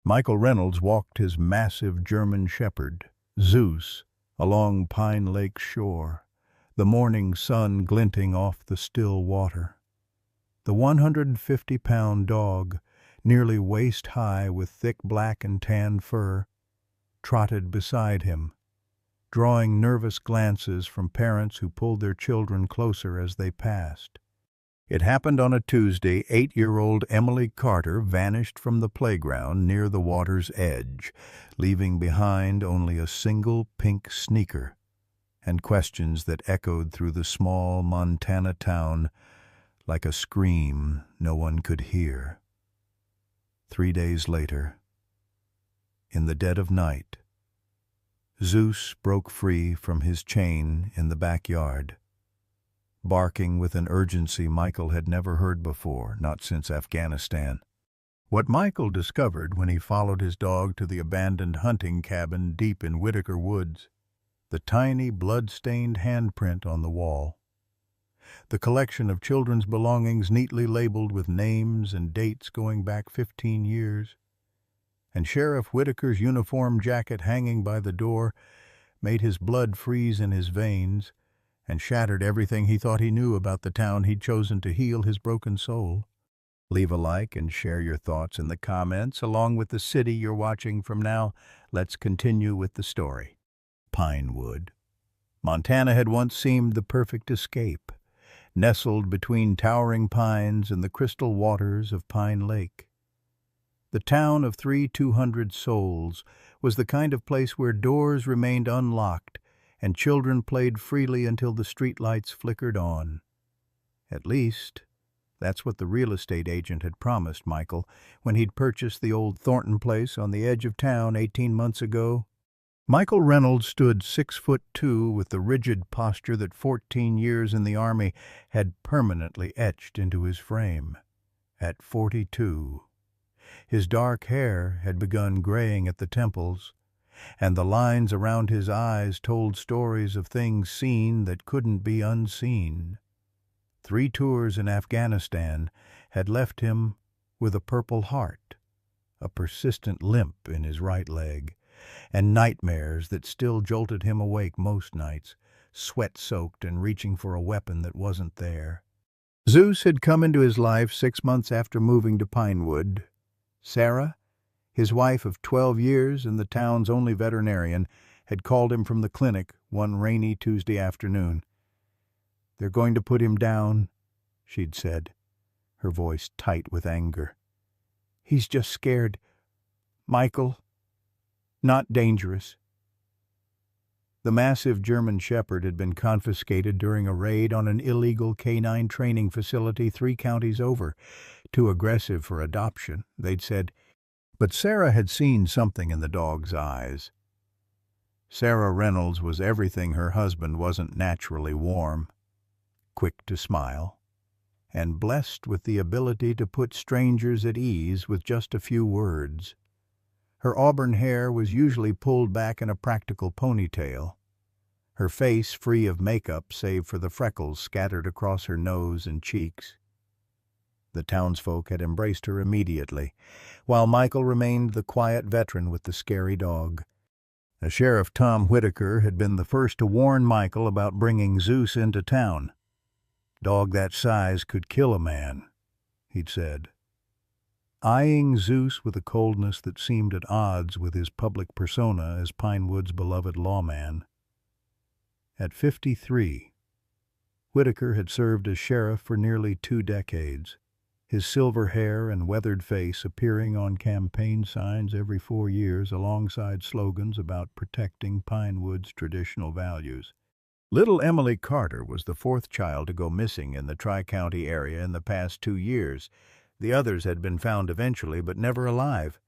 Michael Reynolds walked his massive German shepherd, Zeus, along Pine Lake's shore, the morning sun glinting off the still water. The 150-pound dog, nearly waist-high with thick black and tan fur, trotted beside him, drawing nervous glances from parents who pulled their children closer as they passed. It happened on a Tuesday. 8-year-old Emily Carter vanished from the playground near the water's edge, leaving behind only a single pink sneaker, and questions that echoed through the small Montana town like a scream no one could hear. 3 days later, in the dead of night, Zeus broke free from his chain in the backyard, barking with an urgency Michael had never heard before, not since Afghanistan. What Michael discovered when he followed his dog to the abandoned hunting cabin deep in Whitaker Woods, the tiny blood-stained handprint on the wall, the collection of children's belongings neatly labeled with names and dates going back 15 years, and Sheriff Whitaker's uniform jacket hanging by the door made his blood freeze in his veins and shattered everything he thought he knew about the town he'd chosen to heal his broken soul. Leave a like and share your thoughts in the comments, along with the city you're watching from now. Let's continue with the story. Pinewood. Montana had once seemed the perfect escape, nestled between towering pines and the crystal waters of Pine Lake. The town of 200 souls was the kind of place where doors remained unlocked and children played freely until the streetlights flickered on. At least, that's what the real estate agent had promised Michael when he'd purchased the old Thornton place on the edge of town 18 months ago. Michael Reynolds stood 6'2" with the rigid posture that 14 years in the Army had permanently etched into his frame. At 42, his dark hair had begun graying at the temples, and the lines around his eyes told stories of things seen that couldn't be unseen. 3 tours in Afghanistan had left him with a purple heart, a persistent limp in his right leg, and nightmares that still jolted him awake most nights, sweat-soaked and reaching for a weapon that wasn't there. Zeus had come into his life 6 months after moving to Pinewood. Sarah, his wife of 12 years and the town's only veterinarian, had called him from the clinic one rainy Tuesday afternoon. "They're going to put him down," she'd said, her voice tight with anger. "He's just scared. Michael, not dangerous." The massive German Shepherd had been confiscated during a raid on an illegal canine training facility 3 counties over. Too aggressive for adoption, they'd said. But Sarah had seen something in the dog's eyes. Sarah Reynolds was everything her husband wasn't: naturally warm, quick to smile, and blessed with the ability to put strangers at ease with just a few words. Her auburn hair was usually pulled back in a practical ponytail, her face free of makeup save for the freckles scattered across her nose and cheeks. The townsfolk had embraced her immediately, while Michael remained the quiet veteran with the scary dog. The Sheriff Tom Whitaker had been the first to warn Michael about bringing Zeus into town. "Dog that size could kill a man," he'd said, eyeing Zeus with a coldness that seemed at odds with his public persona as Pinewood's beloved lawman. At 53, Whitaker had served as sheriff for nearly 2 decades, his silver hair and weathered face appearing on campaign signs every 4 years alongside slogans about protecting Pinewood's traditional values. Little Emily Carter was the 4th child to go missing in the Tri-County area in the past 2 years. The others had been found eventually, but never alive.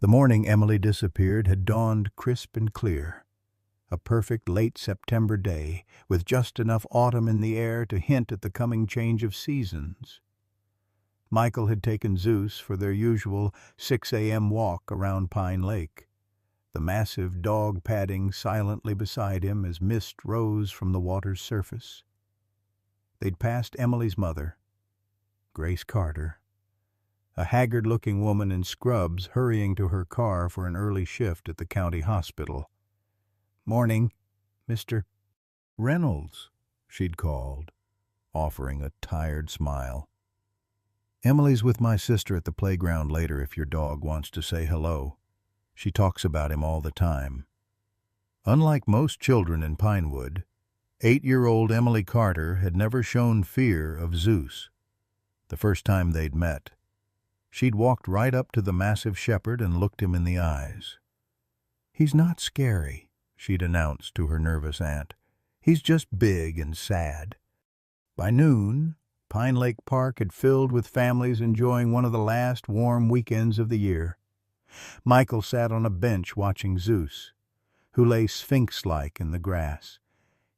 The morning Emily disappeared had dawned crisp and clear, a perfect late September day, with just enough autumn in the air to hint at the coming change of seasons. Michael had taken Zeus for their usual 6 a.m. walk around Pine Lake, the massive dog padding silently beside him as mist rose from the water's surface. They'd passed Emily's mother, Grace Carter, a haggard-looking woman in scrubs hurrying to her car for an early shift at the county hospital. "Morning, Mr. Reynolds," she'd called, offering a tired smile. "Emily's with my sister at the playground later if your dog wants to say hello. She talks about him all the time." Unlike most children in Pinewood, 8-year-old Emily Carter had never shown fear of Zeus. The first time they'd met, she'd walked right up to the massive shepherd and looked him in the eyes. "He's not scary," she'd announced to her nervous aunt. "He's just big and sad." By noon, Pine Lake Park had filled with families enjoying one of the last warm weekends of the year. Michael sat on a bench watching Zeus, who lay sphinx-like in the grass,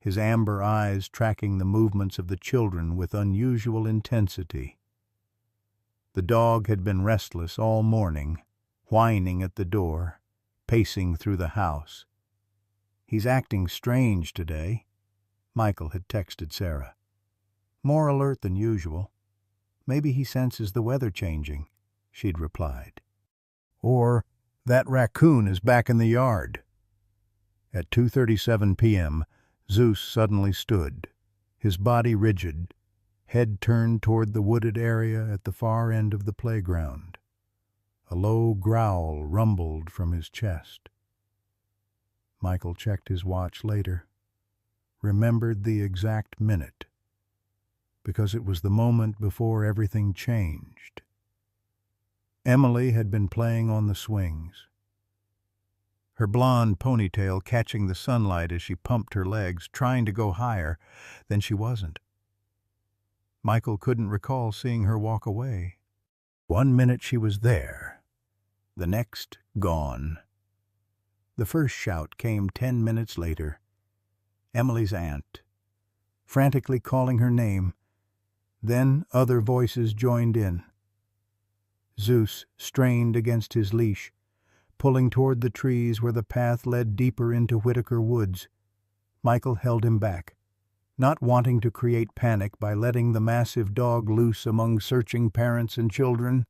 his amber eyes tracking the movements of the children with unusual intensity. The dog had been restless all morning, whining at the door, pacing through the house. "He's acting strange today," Michael had texted Sarah. "More alert than usual. Maybe he senses the weather changing," she'd replied. "Or that raccoon is back in the yard." At 2:37 p.m., Zeus suddenly stood, his body rigid, head turned toward the wooded area at the far end of the playground. A low growl rumbled from his chest. Michael checked his watch later, remembered the exact minute, because it was the moment before everything changed. Emily had been playing on the swings, her blonde ponytail catching the sunlight as she pumped her legs, trying to go higher. Then she wasn't. Michael couldn't recall seeing her walk away. One minute she was there, the next gone. The first shout came 10 minutes later. Emily's aunt, frantically calling her name. Then other voices joined in. Zeus strained against his leash, pulling toward the trees where the path led deeper into Whitaker Woods. Michael held him back, not wanting to create panic by letting the massive dog loose among searching parents and children.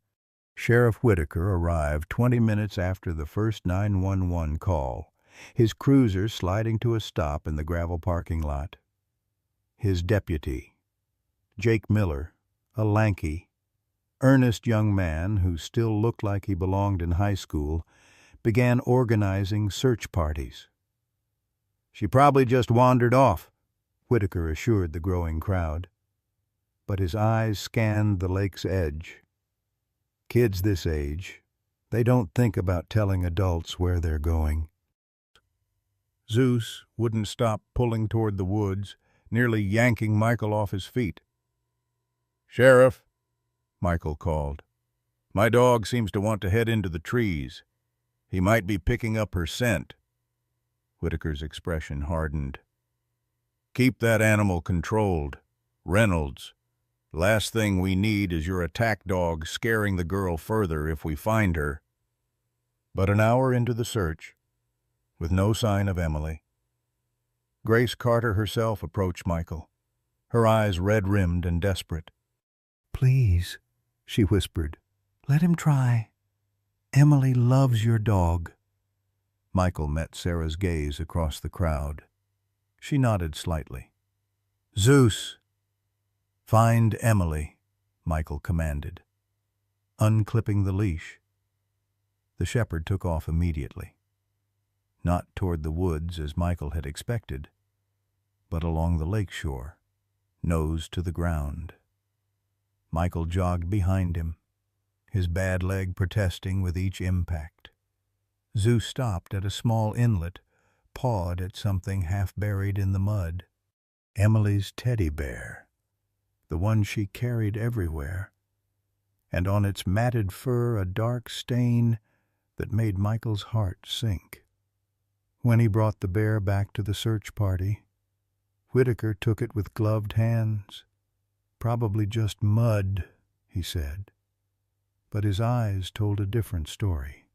Sheriff Whitaker arrived 20 minutes after the first 911 call, his cruiser sliding to a stop in the gravel parking lot. His deputy, Jake Miller, a lanky, earnest young man who still looked like he belonged in high school, began organizing search parties. "She probably just wandered off," Whitaker assured the growing crowd. But his eyes scanned the lake's edge. Kids this age, they don't think about telling adults where they're going. Zeus wouldn't stop pulling toward the woods, nearly yanking Michael off his feet. "Sheriff," Michael called. "My dog seems to want to head into the trees. He might be picking up her scent." Whitaker's expression hardened. "Keep that animal controlled. Reynolds, last thing we need is your attack dog scaring the girl further if we find her." But an hour into the search, with no sign of Emily, Grace Carter herself approached Michael, her eyes red-rimmed and desperate. "Please," she whispered, "let him try. Emily loves your dog." Michael met Sarah's gaze across the crowd. She nodded slightly. "Zeus, find Emily," Michael commanded. Unclipping the leash, the shepherd took off immediately. Not toward the woods as Michael had expected, but along the lake shore, nose to the ground. Michael jogged behind him, his bad leg protesting with each impact. Zeus stopped at a small inlet, pawed at something half buried in the mud. Emily's teddy bear, the one she carried everywhere, and on its matted fur a dark stain that made Michael's heart sink. When he brought the bear back to the search party, Whitaker took it with gloved hands. "Probably just mud," he said. But his eyes told a different story.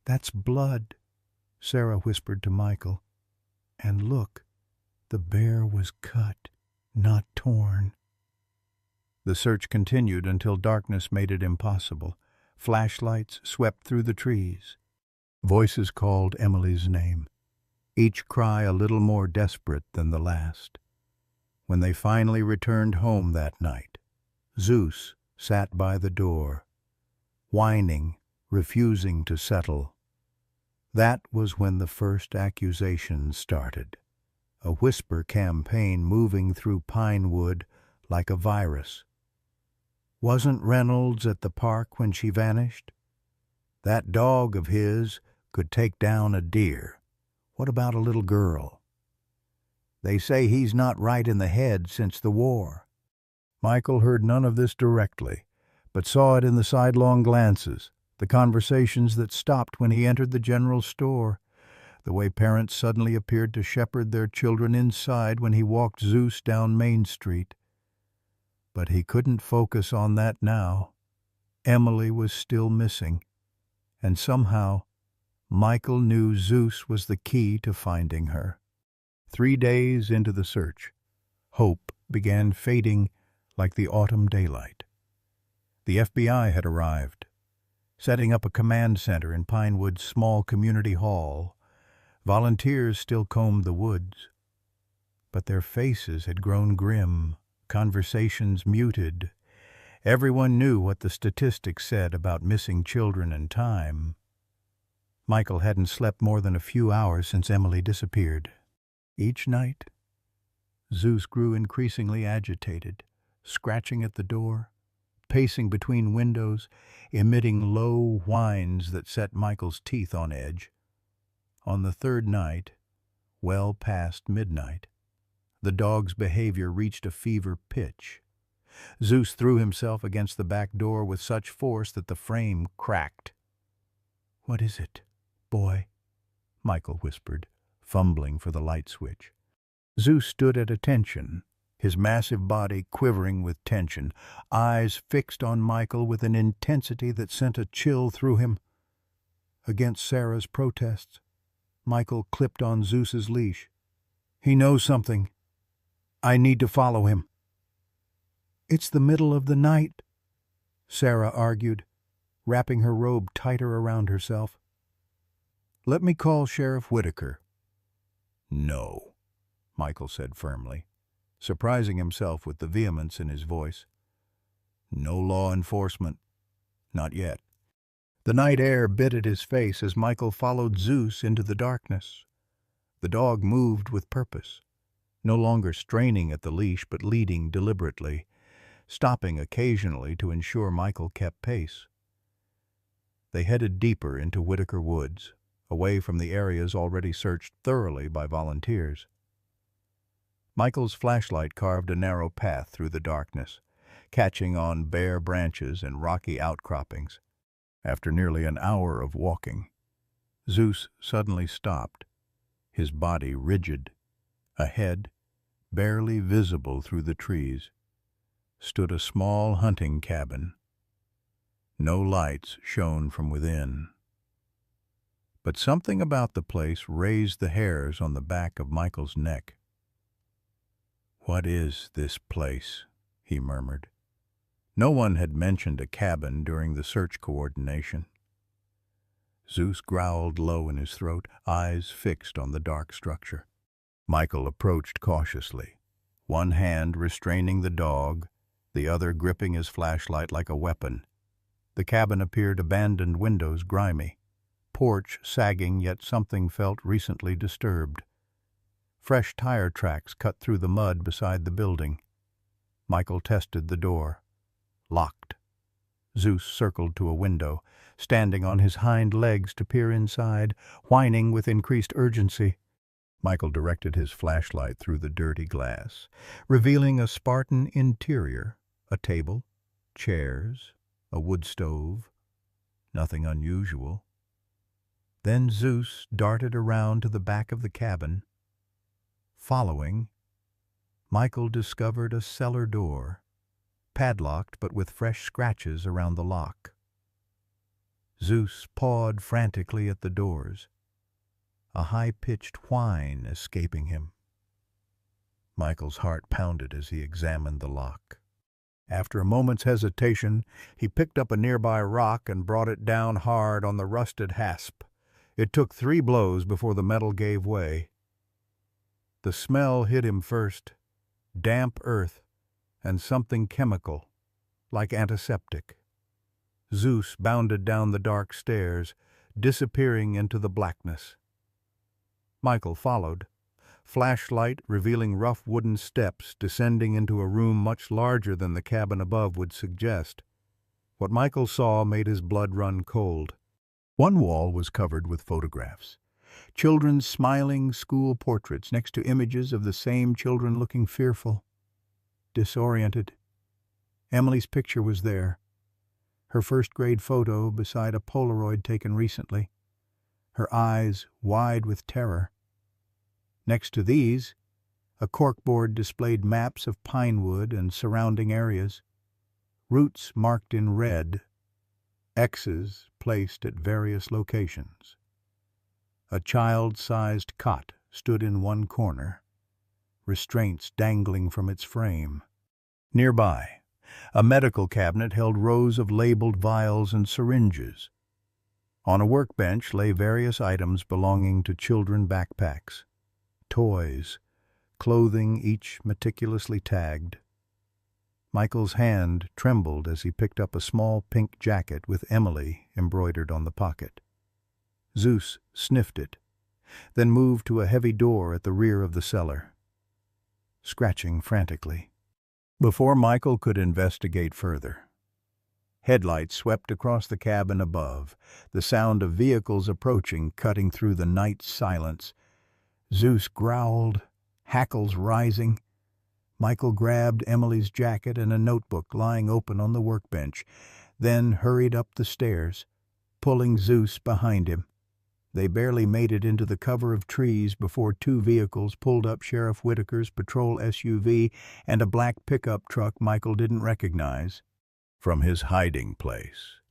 "That's blood," Sarah whispered to Michael. "And look, the bear was cut, not torn." The search continued until darkness made it impossible. Flashlights swept through the trees. Voices called Emily's name, each cry a little more desperate than the last. When they finally returned home that night, Zeus sat by the door, whining, refusing to settle. That was when the first accusations started, a whisper campaign moving through Pinewood like a virus. Wasn't Reynolds at the park when she vanished? That dog of his could take down a deer. What about a little girl? They say he's not right in the head since the war. Michael heard none of this directly, but saw it in the sidelong glances, the conversations that stopped when he entered the general store, the way parents suddenly appeared to shepherd their children inside when he walked Zeus down Main Street. But he couldn't focus on that now. Emily was still missing, and somehow Michael knew Zeus was the key to finding her. 3 days into the search, hope began fading like the autumn daylight. The FBI had arrived, setting up a command center in Pinewood's small community hall. Volunteers still combed the woods, but their faces had grown grim, conversations muted. Everyone knew what the statistics said about missing children and time. Michael hadn't slept more than a few hours since Emily disappeared. Each night, Zeus grew increasingly agitated, scratching at the door, pacing between windows, emitting low whines that set Michael's teeth on edge. On the third night, well past midnight, the dog's behavior reached a fever pitch. Zeus threw himself against the back door with such force that the frame cracked. "What is it, boy?" Michael whispered, fumbling for the light switch. Zeus stood at attention, his massive body quivering with tension, eyes fixed on Michael with an intensity that sent a chill through him. Against Sarah's protests, Michael clipped on Zeus's leash. "He knows something. I need to follow him." "It's the middle of the night," Sarah argued, wrapping her robe tighter around herself. "Let me call Sheriff Whitaker." "No," Michael said firmly, surprising himself with the vehemence in his voice. "No law enforcement. Not yet." The night air bit at his face as Michael followed Zeus into the darkness. The dog moved with purpose, no longer straining at the leash but leading deliberately, stopping occasionally to ensure Michael kept pace. They headed deeper into Whitaker Woods, away from the areas already searched thoroughly by volunteers. Michael's flashlight carved a narrow path through the darkness, catching on bare branches and rocky outcroppings. After nearly an hour of walking, Zeus suddenly stopped, his body rigid. Ahead, barely visible through the trees, stood a small hunting cabin. No lights shone from within. But something about the place raised the hairs on the back of Michael's neck. "What is this place?" he murmured. No one had mentioned a cabin during the search coordination. Zeus growled low in his throat, eyes fixed on the dark structure. Michael approached cautiously, one hand restraining the dog, the other gripping his flashlight like a weapon. The cabin appeared abandoned, windows grimy, porch sagging, yet something felt recently disturbed. Fresh tire tracks cut through the mud beside the building. Michael tested the door. Locked. Zeus circled to a window, standing on his hind legs to peer inside, whining with increased urgency. Michael directed his flashlight through the dirty glass, revealing a Spartan interior, a table, chairs, a wood stove. Nothing unusual. Then Zeus darted around to the back of the cabin. Following, Michael discovered a cellar door, padlocked but with fresh scratches around the lock. Zeus pawed frantically at the doors, a high-pitched whine escaping him. Michael's heart pounded as he examined the lock. After a moment's hesitation, he picked up a nearby rock and brought it down hard on the rusted hasp. It took 3 blows before the metal gave way. The smell hit him first, damp earth and something chemical, like antiseptic. Zeus bounded down the dark stairs, disappearing into the blackness. Michael followed, flashlight revealing rough wooden steps descending into a room much larger than the cabin above would suggest. What Michael saw made his blood run cold. One wall was covered with photographs. Children's smiling school portraits next to images of the same children looking fearful, disoriented. Emily's picture was there, her first-grade photo beside a Polaroid taken recently, her eyes wide with terror. Next to these, a corkboard displayed maps of Pinewood and surrounding areas, routes marked in red, X's placed at various locations. A child-sized cot stood in one corner, restraints dangling from its frame. Nearby, a medical cabinet held rows of labeled vials and syringes. On a workbench lay various items belonging to children backpacks, toys, clothing each meticulously tagged. Michael's hand trembled as he picked up a small pink jacket with Emily embroidered on the pocket. Zeus sniffed it, then moved to a heavy door at the rear of the cellar, scratching frantically. Before Michael could investigate further, headlights swept across the cabin above, the sound of vehicles approaching cutting through the night silence. Zeus growled, hackles rising. Michael grabbed Emily's jacket and a notebook lying open on the workbench, then hurried up the stairs, pulling Zeus behind him. They barely made it into the cover of trees before 2 vehicles pulled up Sheriff Whitaker's patrol SUV and a black pickup truck Michael didn't recognize from his hiding place.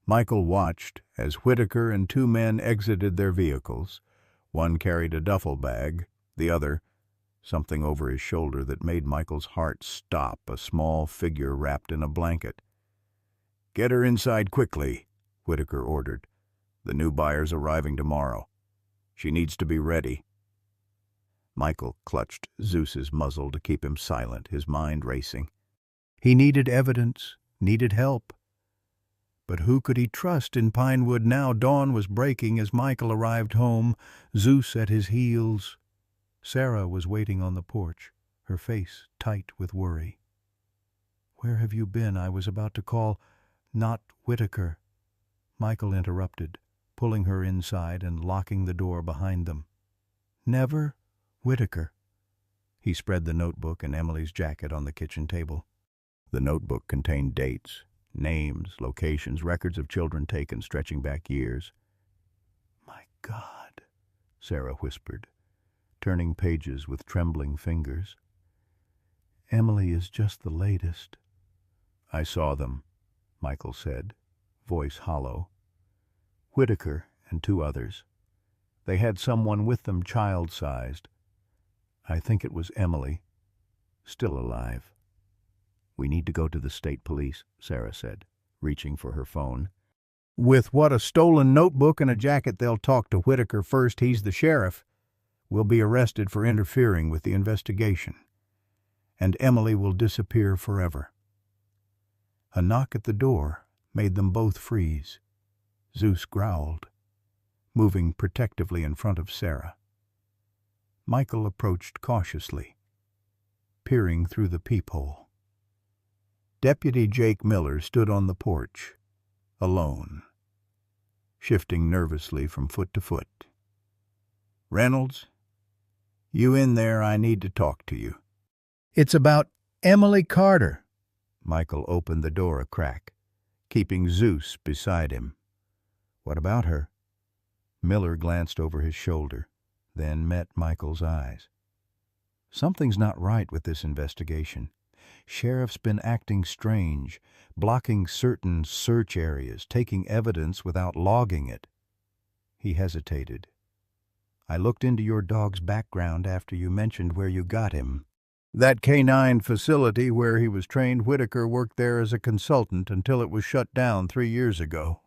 Michael watched as Whitaker and 2 men exited their vehicles. One carried a duffel bag, the other something over his shoulder that made Michael's heart stop, a small figure wrapped in a blanket. "Get her inside quickly," Whitaker ordered. "The new buyer's arriving tomorrow. She needs to be ready." Michael clutched Zeus's muzzle to keep him silent, his mind racing. He needed evidence, needed help. But who could he trust in Pinewood now? Dawn was breaking as Michael arrived home, Zeus at his heels. Sarah was waiting on the porch, her face tight with worry. "Where have you been? I was about to call—" "Not Whitaker," Michael interrupted, pulling her inside and locking the door behind them. "Never Whitaker." He spread the notebook and Emily's jacket on the kitchen table. The notebook contained dates, names, locations, records of children taken stretching back years. "My God," Sarah whispered, turning pages with trembling fingers. "Emily is just the latest." "I saw them," Michael said, voice hollow. "Whitaker and 2 others. They had someone with them child-sized. I think it was Emily, still alive." "We need to go to the state police," Sarah said, reaching for her phone. "With what, a stolen notebook and a jacket, they'll talk to Whitaker first. He's the sheriff. We'll be arrested for interfering with the investigation. And Emily will disappear forever." A knock at the door made them both freeze. Zeus growled, moving protectively in front of Sarah. Michael approached cautiously, peering through the peephole. Deputy Jake Miller stood on the porch, alone, shifting nervously from foot to foot. "Reynolds, you in there? I need to talk to you." "It's about Emily Carter." Michael opened the door a crack, keeping Zeus beside him. "What about her?" Miller glanced over his shoulder, then met Michael's eyes. "Something's not right with this investigation. Sheriff's been acting strange, blocking certain search areas, taking evidence without logging it." He hesitated. "I looked into your dog's background after you mentioned where you got him. That K-9 facility where he was trained, Whitaker worked there as a consultant until it was shut down 3 years ago.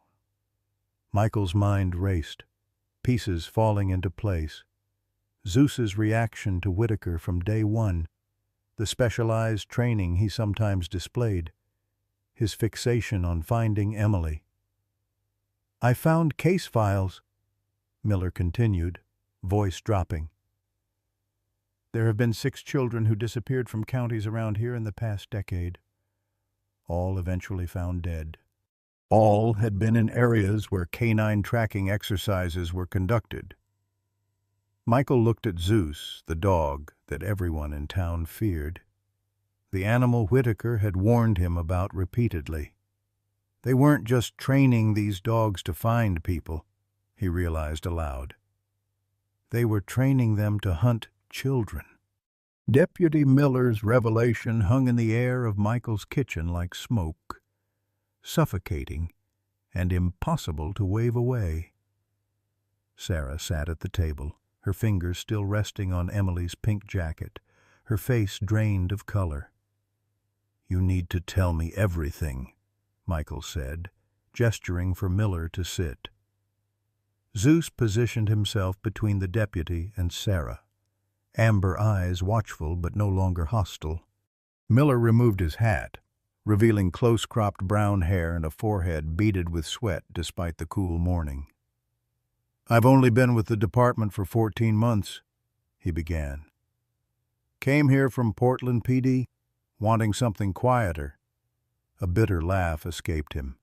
Michael's mind raced, pieces falling into place. Zeus's reaction to Whitaker from day one, the specialized training he sometimes displayed, his fixation on finding Emily. "I found case files," Miller continued, voice dropping. "There have been 6 children who disappeared from counties around here in the past decade. All eventually found dead. All had been in areas where canine tracking exercises were conducted." Michael looked at Zeus, the dog that everyone in town feared. The animal Whitaker had warned him about repeatedly. They weren't just training these dogs to find people, he realized aloud. They were training them to hunt children. Deputy Miller's revelation hung in the air of Michael's kitchen like smoke, suffocating and impossible to wave away. Sarah sat at the table, her fingers still resting on Emily's pink jacket, her face drained of color. "You need to tell me everything," Michael said, gesturing for Miller to sit. Zeus positioned himself between the deputy and Sarah, amber eyes watchful but no longer hostile. Miller removed his hat, revealing close-cropped brown hair and a forehead beaded with sweat despite the cool morning. "I've only been with the department for 14 months, he began. "Came here from Portland PD, wanting something quieter." A bitter laugh escaped him.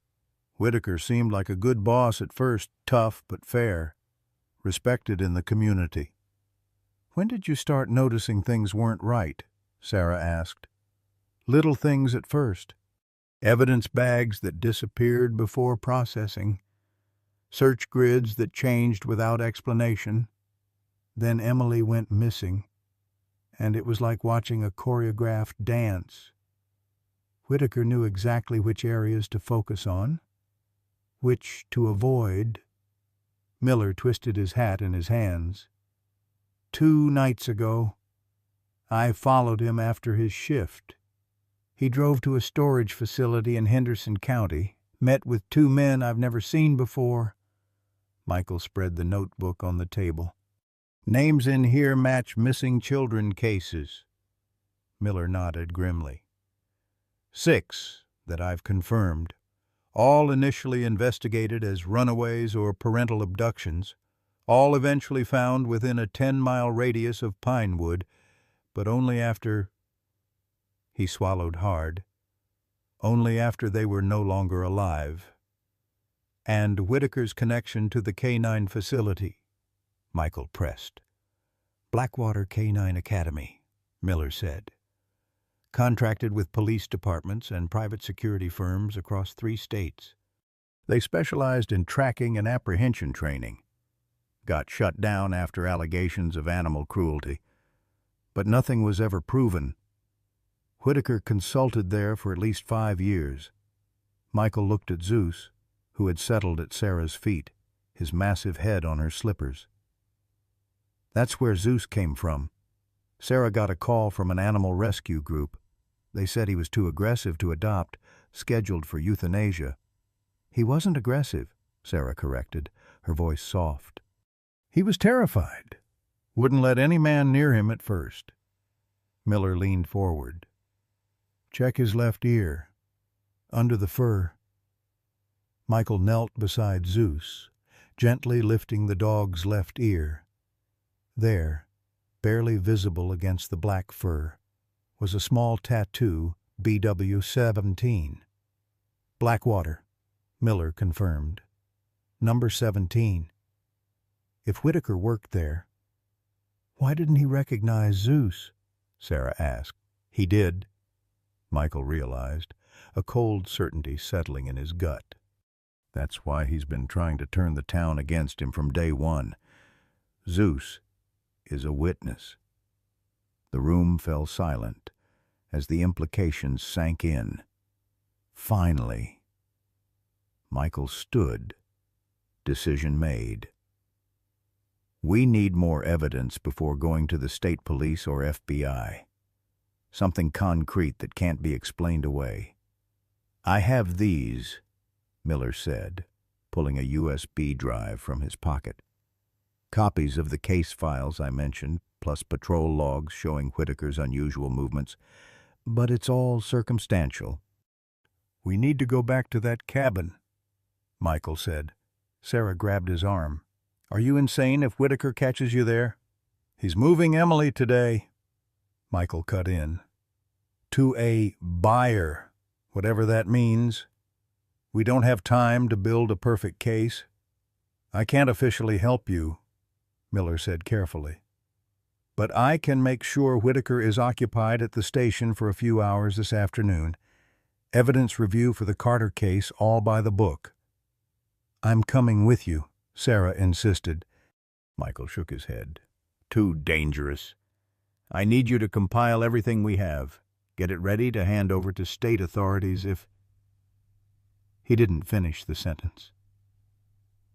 "Whitaker seemed like a good boss at first, tough but fair, respected in the community." "When did you start noticing things weren't right?" Sarah asked. "Little things at first. Evidence bags that disappeared before processing. Search grids that changed without explanation. Then Emily went missing, and it was like watching a choreographed dance. Whitaker knew exactly which areas to focus on, which to avoid." Miller twisted his hat in his hands. 2 nights ago, I followed him after his shift. He drove to a storage facility in Henderson County, met with 2 men I've never seen before. Michael spread the notebook on the table. "Names in here match missing children cases." Miller nodded grimly. 6 that I've confirmed, all initially investigated as runaways or parental abductions, all eventually found within a 10-mile radius of Pinewood, but only after— he swallowed hard— only after they were no longer alive. "And Whitaker's connection to the K-9 facility," Michael pressed. "Blackwater K-9 Academy," Miller said. "Contracted with police departments and private security firms across 3 states. They specialized in tracking and apprehension training. Got shut down after allegations of animal cruelty. But nothing was ever proven. Whitaker consulted there for at least 5 years. Michael looked at Zeus, who had settled at Sarah's feet, his massive head on her slippers. "That's where Zeus came from. Sarah got a call from an animal rescue group. They said he was too aggressive to adopt, scheduled for euthanasia." "He wasn't aggressive," Sarah corrected, her voice soft. "He was terrified. Wouldn't let any man near him at first." Miller leaned forward. "Check his left ear. Under the fur." Michael knelt beside Zeus, gently lifting the dog's left ear. There, barely visible against the black fur, was a small tattoo, BW-17. "Blackwater," Miller confirmed. "Number 17. If Whitaker worked there, why didn't he recognize Zeus?" Sarah asked. "He did," Michael realized, a cold certainty settling in his gut. "That's why he's been trying to turn the town against him from day one. Zeus is a witness." The room fell silent as the implications sank in. Finally, Michael stood, decision made. "We need more evidence before going to the state police or FBI. something concrete that can't be explained away. "I have these," Miller said, pulling a USB drive from his pocket. "Copies of the case files I mentioned, plus patrol logs showing Whitaker's unusual movements. But it's all circumstantial." "We need to go back to that cabin," Michael said. Sarah grabbed his arm. "Are you insane if Whitaker catches you there?" "He's moving Emily today," Michael cut in. "To a buyer, whatever that means. We don't have time to build a perfect case." "I can't officially help you," Miller said carefully. "But I can make sure Whitaker is occupied at the station for a few hours this afternoon. Evidence review for the Carter case, all by the book." "I'm coming with you," Sarah insisted. Michael shook his head. "Too dangerous. I need you to compile everything we have. Get it ready to hand over to state authorities if—" He didn't finish the sentence.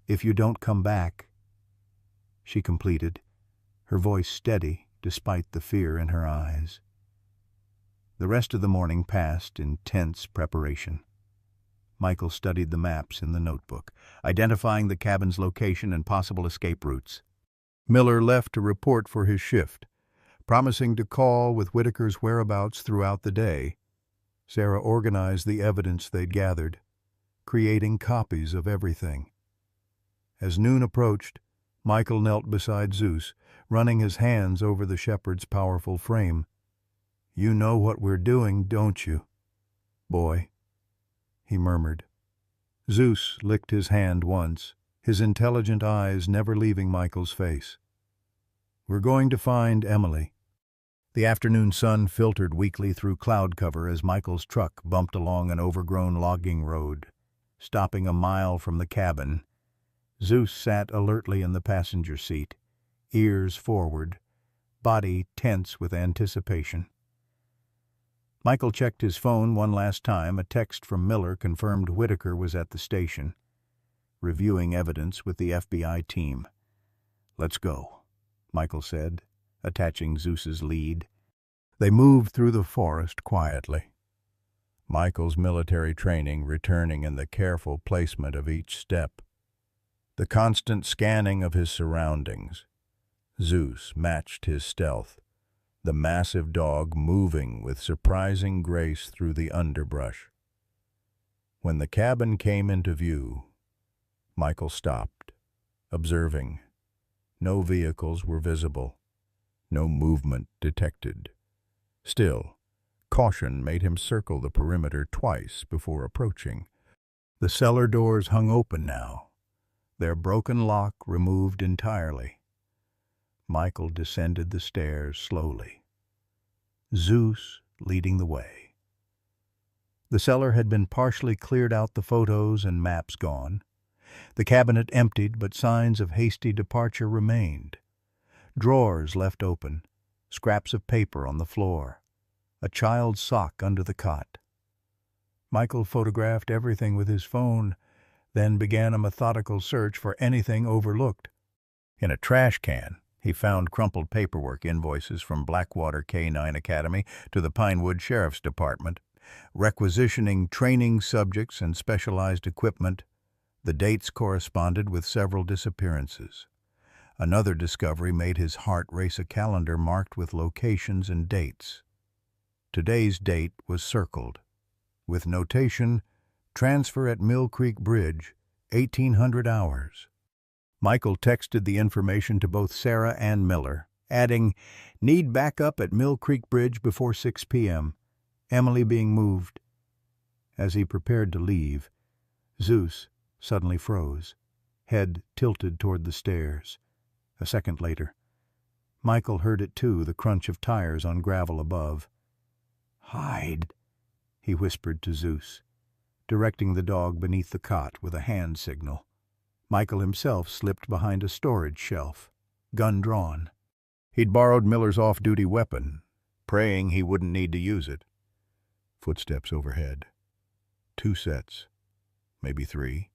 "If you don't come back," she completed, her voice steady despite the fear in her eyes. The rest of the morning passed in tense preparation. Michael studied the maps in the notebook, identifying the cabin's location and possible escape routes. Miller left a report for his shift, promising to call with Whitaker's whereabouts throughout the day. Sarah organized the evidence they'd gathered, creating copies of everything. As noon approached, Michael knelt beside Zeus, running his hands over the shepherd's powerful frame. "You know what we're doing, don't you, boy?" he murmured. Zeus licked his hand once, his intelligent eyes never leaving Michael's face. "We're going to find Emily." The afternoon sun filtered weakly through cloud cover as Michael's truck bumped along an overgrown logging road. Stopping a mile from the cabin, Zeus sat alertly in the passenger seat, ears forward, body tense with anticipation. Michael checked his phone one last time. A text from Miller confirmed Whitaker was at the station, reviewing evidence with the FBI team. "Let's go," Michael said, attaching Zeus's lead. They moved through the forest quietly, Michael's military training returning in the careful placement of each step, the constant scanning of his surroundings. Zeus matched his stealth, the massive dog moving with surprising grace through the underbrush. When the cabin came into view, Michael stopped, observing. No vehicles were visible, no movement detected. Still, caution made him circle the perimeter twice before approaching. The cellar doors hung open now, their broken lock removed entirely. Michael descended the stairs slowly, Zeus leading the way. The cellar had been partially cleared out, the photos and maps gone. The cabinet emptied, but signs of hasty departure remained. Drawers left open, scraps of paper on the floor, a child's sock under the cot. Michael photographed everything with his phone, then began a methodical search for anything overlooked. In a trash can, he found crumpled paperwork, invoices from Blackwater K-9 Academy to the Pinewood Sheriff's Department, requisitioning training subjects and specialized equipment. The dates corresponded with several disappearances. Another discovery made his heart race, a calendar marked with locations and dates. Today's date was circled, with notation, transfer at Mill Creek Bridge, 1800 hours. Michael texted the information to both Sarah and Miller, adding, "Need backup at Mill Creek Bridge before 6 p.m. Emily being moved." As he prepared to leave, Zeus suddenly froze, head tilted toward the stairs. A second later, Michael heard it too, the crunch of tires on gravel above. "Hide," he whispered to Zeus, directing the dog beneath the cot with a hand signal. Michael himself slipped behind a storage shelf, gun drawn. He'd borrowed Miller's off-duty weapon, praying he wouldn't need to use it. Footsteps overhead. 2 sets, maybe 3.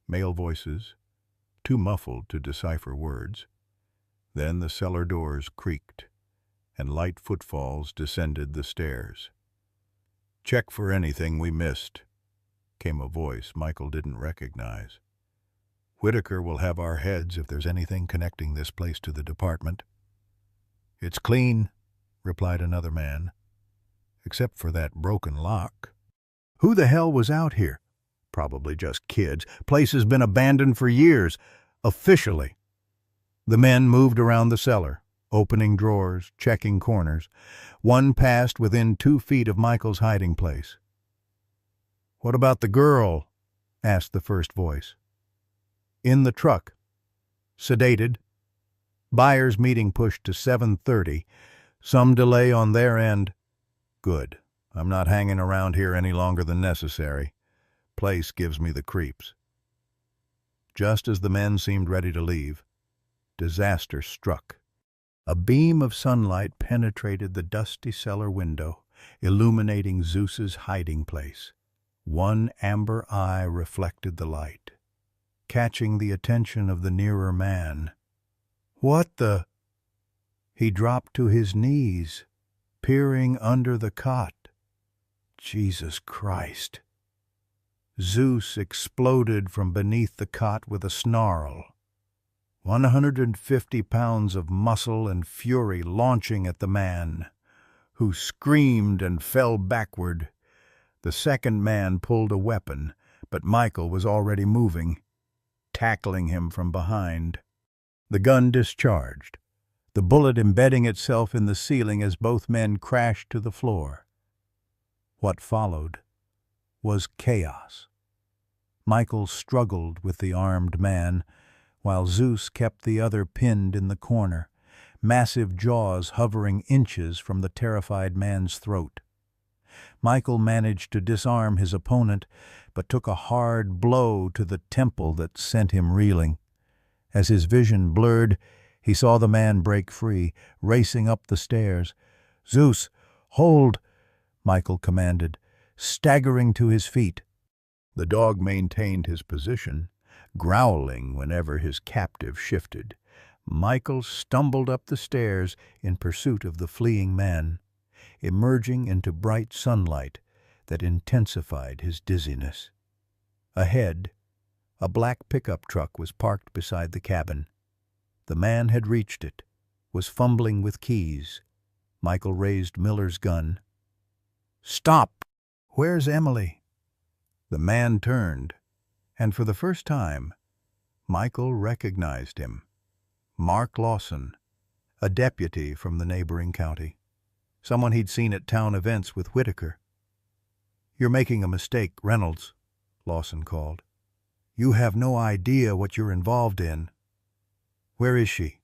Male voices, too muffled to decipher words. Then the cellar doors creaked, and light footfalls descended the stairs. "Check for anything we missed," came a voice Michael didn't recognize. "Whitaker will have our heads if there's anything connecting this place to the department." "It's clean," replied another man, "except for that broken lock." "Who the hell was out here?" "Probably just kids. Place has been abandoned for years. Officially." The men moved around the cellar, opening drawers, checking corners. One passed within 2 feet of Michael's hiding place. "What about the girl?" asked the first voice. "In the truck. Sedated. Buyers meeting pushed to 7:30. Some delay on their end." "Good. I'm not hanging around here any longer than necessary. Place gives me the creeps." Just as the men seemed ready to leave, disaster struck. A beam of sunlight penetrated the dusty cellar window, illuminating Zeus's hiding place. One amber eye reflected the light, catching the attention of the nearer man. "What the—" He dropped to his knees, peering under the cot. Jesus Christ! Zeus exploded from beneath the cot with a snarl. 150 pounds of muscle and fury launching at the man, who screamed and fell backward. The second man pulled a weapon, but Michael was already moving, tackling him from behind. The gun discharged, the bullet embedding itself in the ceiling as both men crashed to the floor. What followed was chaos. Michael struggled with the armed man, while Zeus kept the other pinned in the corner, massive jaws hovering inches from the terrified man's throat. Michael managed to disarm his opponent, but took a hard blow to the temple that sent him reeling. As his vision blurred, he saw the man break free, racing up the stairs. "Zeus, hold!" Michael commanded, staggering to his feet. The dog maintained his position, growling whenever his captive shifted. Michael stumbled up the stairs in pursuit of the fleeing man, emerging into bright sunlight that intensified his dizziness. Ahead, a black pickup truck was parked beside the cabin. The man had reached it, was fumbling with keys. Michael raised Miller's gun. "Stop! Where's Emily?" The man turned, and for the first time, Michael recognized him. Mark Lawson, a deputy from the neighboring county. Someone he'd seen at town events with Whitaker. "You're making a mistake, Reynolds," Lawson called. "You have no idea what you're involved in." "Where is she?"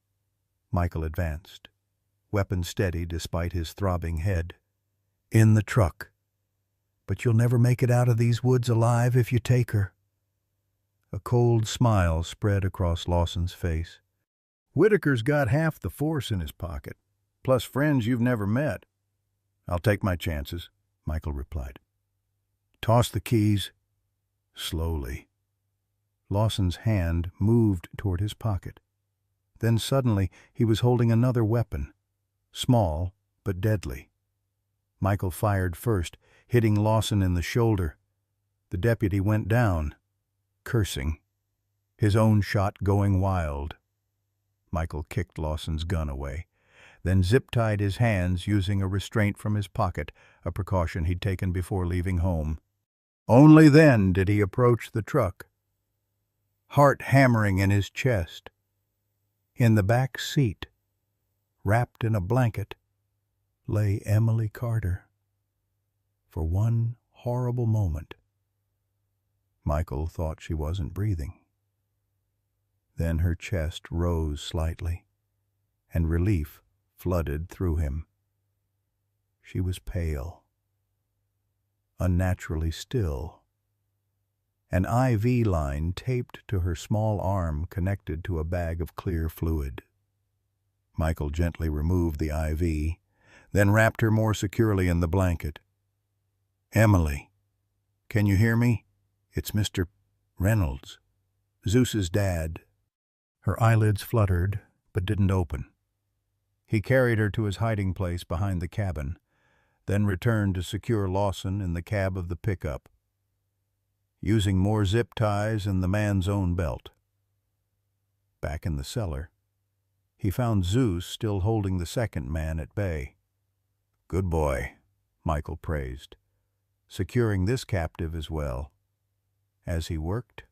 Michael advanced, weapon steady despite his throbbing head. "In the truck. But you'll never make it out of these woods alive if you take her." A cold smile spread across Lawson's face. "Whitaker's got half the force in his pocket, plus friends you've never met." "I'll take my chances," Michael replied. "Toss the keys." Slowly. Lawson's hand moved toward his pocket. Then suddenly he was holding another weapon, small but deadly. Michael fired first, hitting Lawson in the shoulder. The deputy went down, cursing, his own shot going wild. Michael kicked Lawson's gun away, then zip-tied his hands using a restraint from his pocket, a precaution he'd taken before leaving home. Only then did he approach the truck, heart hammering in his chest. In the back seat, wrapped in a blanket, lay Emily Carter. For one horrible moment, Michael thought she wasn't breathing. Then her chest rose slightly, and relief flooded through him. She was pale, unnaturally still. An IV line taped to her small arm connected to a bag of clear fluid. Michael gently removed the IV, then wrapped her more securely in the blanket. "Emily, can you hear me? It's Mr. Reynolds, Zeus's dad." Her eyelids fluttered, but didn't open. He carried her to his hiding place behind the cabin, then returned to secure Lawson in the cab of the pickup, using more zip ties and the man's own belt. Back in the cellar, he found Zeus still holding the second man at bay. "Good boy," Michael praised, securing this captive as well. As he worked,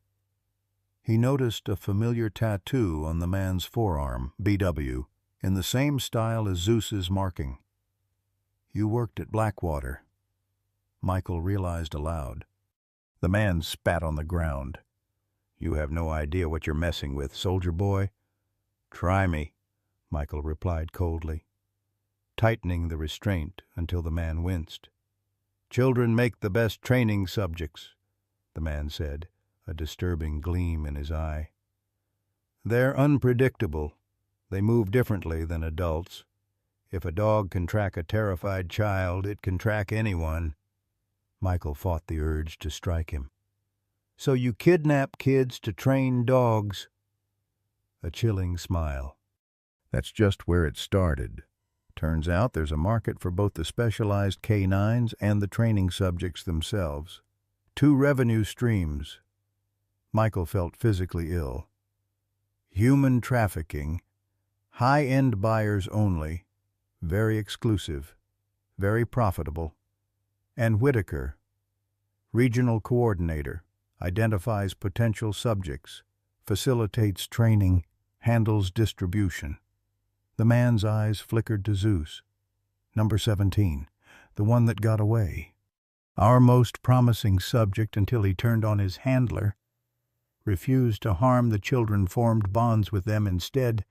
he noticed a familiar tattoo on the man's forearm, BW, in the same style as Zeus's marking. "You worked at Blackwater," Michael realized aloud. The man spat on the ground. "You have no idea what you're messing with, soldier boy." "Try me," Michael replied coldly, tightening the restraint until the man winced. "Children make the best training subjects," the man said, a disturbing gleam in his eye. "They're unpredictable. They move differently than adults. If a dog can track a terrified child, it can track anyone." Michael fought the urge to strike him. "So you kidnap kids to train dogs?" A chilling smile. "That's just where it started. Turns out there's a market for both the specialized canines and the training subjects themselves. Two revenue streams." Michael felt physically ill. Human trafficking, high-end buyers only, very exclusive, very profitable. And Whitaker, regional coordinator, identifies potential subjects, facilitates training, handles distribution. The man's eyes flickered to Zeus. "Number 17, the one that got away. Our most promising subject until he turned on his handler, refused to harm the children, formed bonds with them instead.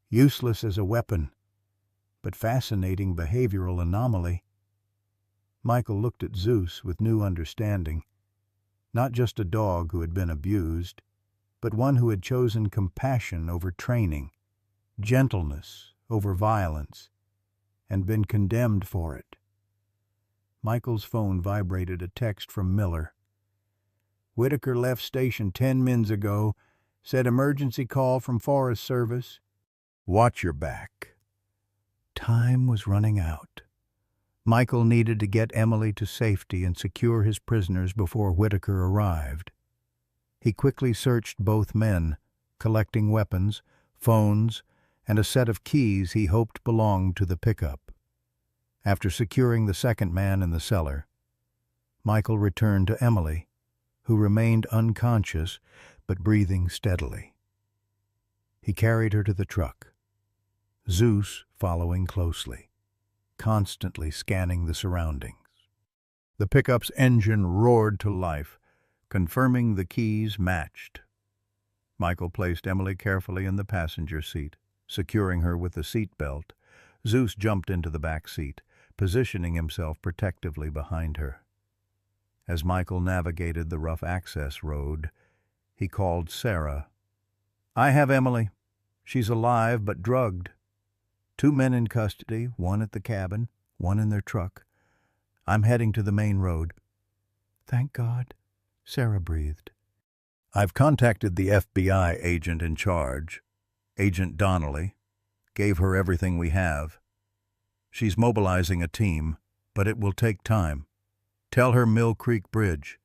Useless as a weapon, but fascinating behavioral anomaly." Michael looked at Zeus with new understanding. Not just a dog who had been abused, but one who had chosen compassion over training, gentleness over violence, and been condemned for it. Michael's phone vibrated a text from Miller. "Whitaker left station 10 minutes ago. Said emergency call from Forest Service. Watch your back." Time was running out. Michael needed to get Emily to safety and secure his prisoners before Whitaker arrived. He quickly searched both men, collecting weapons, phones, and a set of keys he hoped belonged to the pickup. After securing the second man in the cellar, Michael returned to Emily, who remained unconscious but breathing steadily. He carried her to the truck, Zeus following closely, constantly scanning the surroundings. The pickup's engine roared to life, confirming the keys matched. Michael placed Emily carefully in the passenger seat, securing her with the seat belt. Zeus jumped into the back seat, positioning himself protectively behind her. As Michael navigated the rough access road, he called Sarah. "I have Emily. She's alive but drugged. 2 men in custody, one at the cabin, one in their truck. I'm heading to the main road." "Thank God," Sarah breathed. "I've contacted the FBI agent in charge, Agent Donnelly. Gave her everything we have. She's mobilizing a team, but it will take time. Tell her Mill Creek Bridge.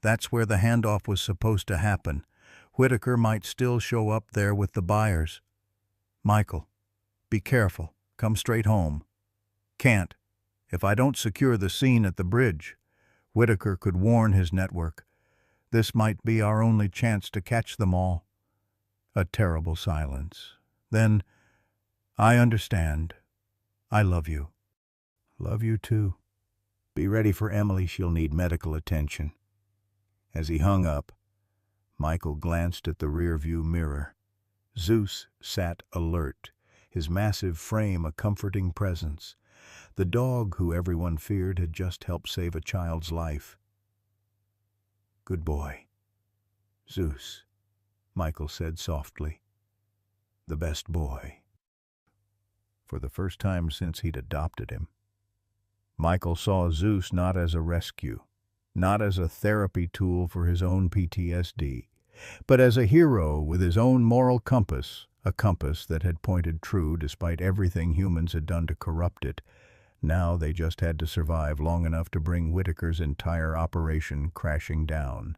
That's where the handoff was supposed to happen. Whitaker might still show up there with the buyers. Michael, be careful. Come straight home. Can't. If I don't secure the scene at the bridge, Whitaker could warn his network. This might be our only chance to catch them all." A terrible silence. Then, "I understand. I love you." "Love you too. Be ready for Emily. She'll need medical attention." As he hung up, Michael glanced at the rearview mirror. Zeus sat alert, his massive frame a comforting presence. The dog who everyone feared had just helped save a child's life. "Good boy, Zeus," Michael said softly. "The best boy." For the first time since he'd adopted him, Michael saw Zeus not as a rescue, not as a therapy tool for his own PTSD, but as a hero with his own moral compass, a compass that had pointed true despite everything humans had done to corrupt it. Now they just had to survive long enough to bring Whitaker's entire operation crashing down.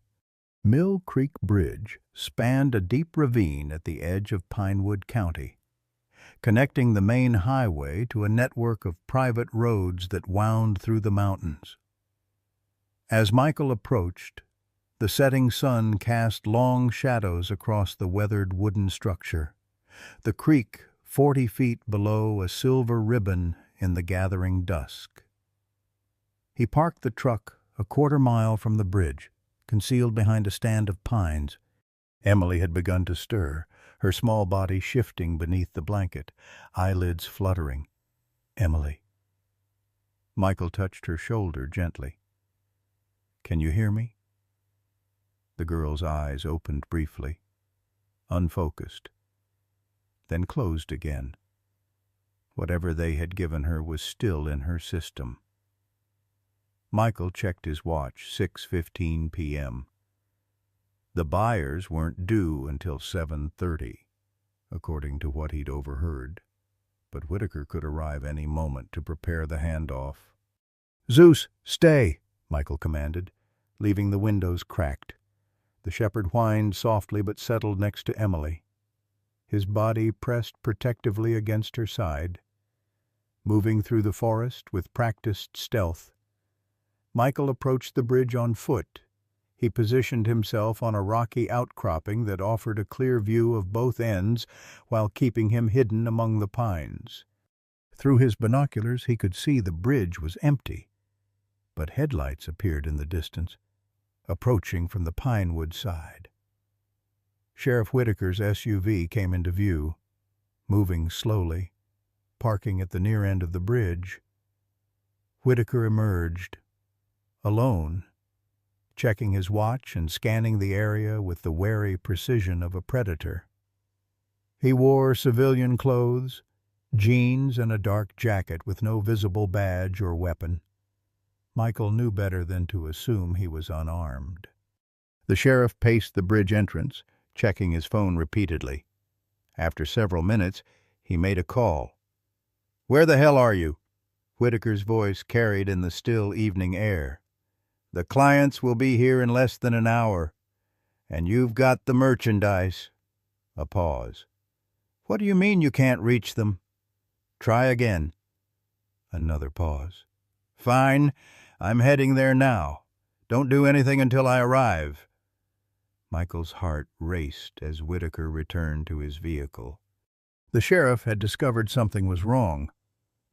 Mill Creek Bridge spanned a deep ravine at the edge of Pinewood County, connecting the main highway to a network of private roads that wound through the mountains. As Michael approached, the setting sun cast long shadows across the weathered wooden structure, the creek 40 feet below a silver ribbon in the gathering dusk. He parked the truck a quarter-mile from the bridge, concealed behind a stand of pines. Emily had begun to stir, her small body shifting beneath the blanket, eyelids fluttering. "Emily." Michael touched her shoulder gently. "Can you hear me?" The girl's eyes opened briefly, unfocused, then closed again. Whatever they had given her was still in her system. Michael checked his watch, 6:15 p.m. The buyers weren't due until 7:30, according to what he'd overheard, but Whitaker could arrive any moment to prepare the handoff. "Zeus, stay," Michael commanded, leaving the windows cracked. The shepherd whined softly but settled next to Emily, his body pressed protectively against her side. Moving through the forest with practiced stealth, Michael approached the bridge on foot. He positioned himself on a rocky outcropping that offered a clear view of both ends while keeping him hidden among the pines. Through his binoculars he could see the bridge was empty, but headlights appeared in the distance, approaching from the Pinewood side. Sheriff Whitaker's SUV came into view, moving slowly, parking at the near end of the bridge. Whitaker emerged, alone, checking his watch and scanning the area with the wary precision of a predator. He wore civilian clothes, jeans and a dark jacket with no visible badge or weapon. Michael knew better than to assume he was unarmed. The sheriff paced the bridge entrance, checking his phone repeatedly. After several minutes, he made a call. "Where the hell are you?" Whitaker's voice carried in the still evening air. "The clients will be here in less than an hour, and you've got the merchandise." A pause. "What do you mean you can't reach them?" "Try again." Another pause. "Fine. I'm heading there now. Don't do anything until I arrive." Michael's heart raced as Whitaker returned to his vehicle. The sheriff had discovered something was wrong.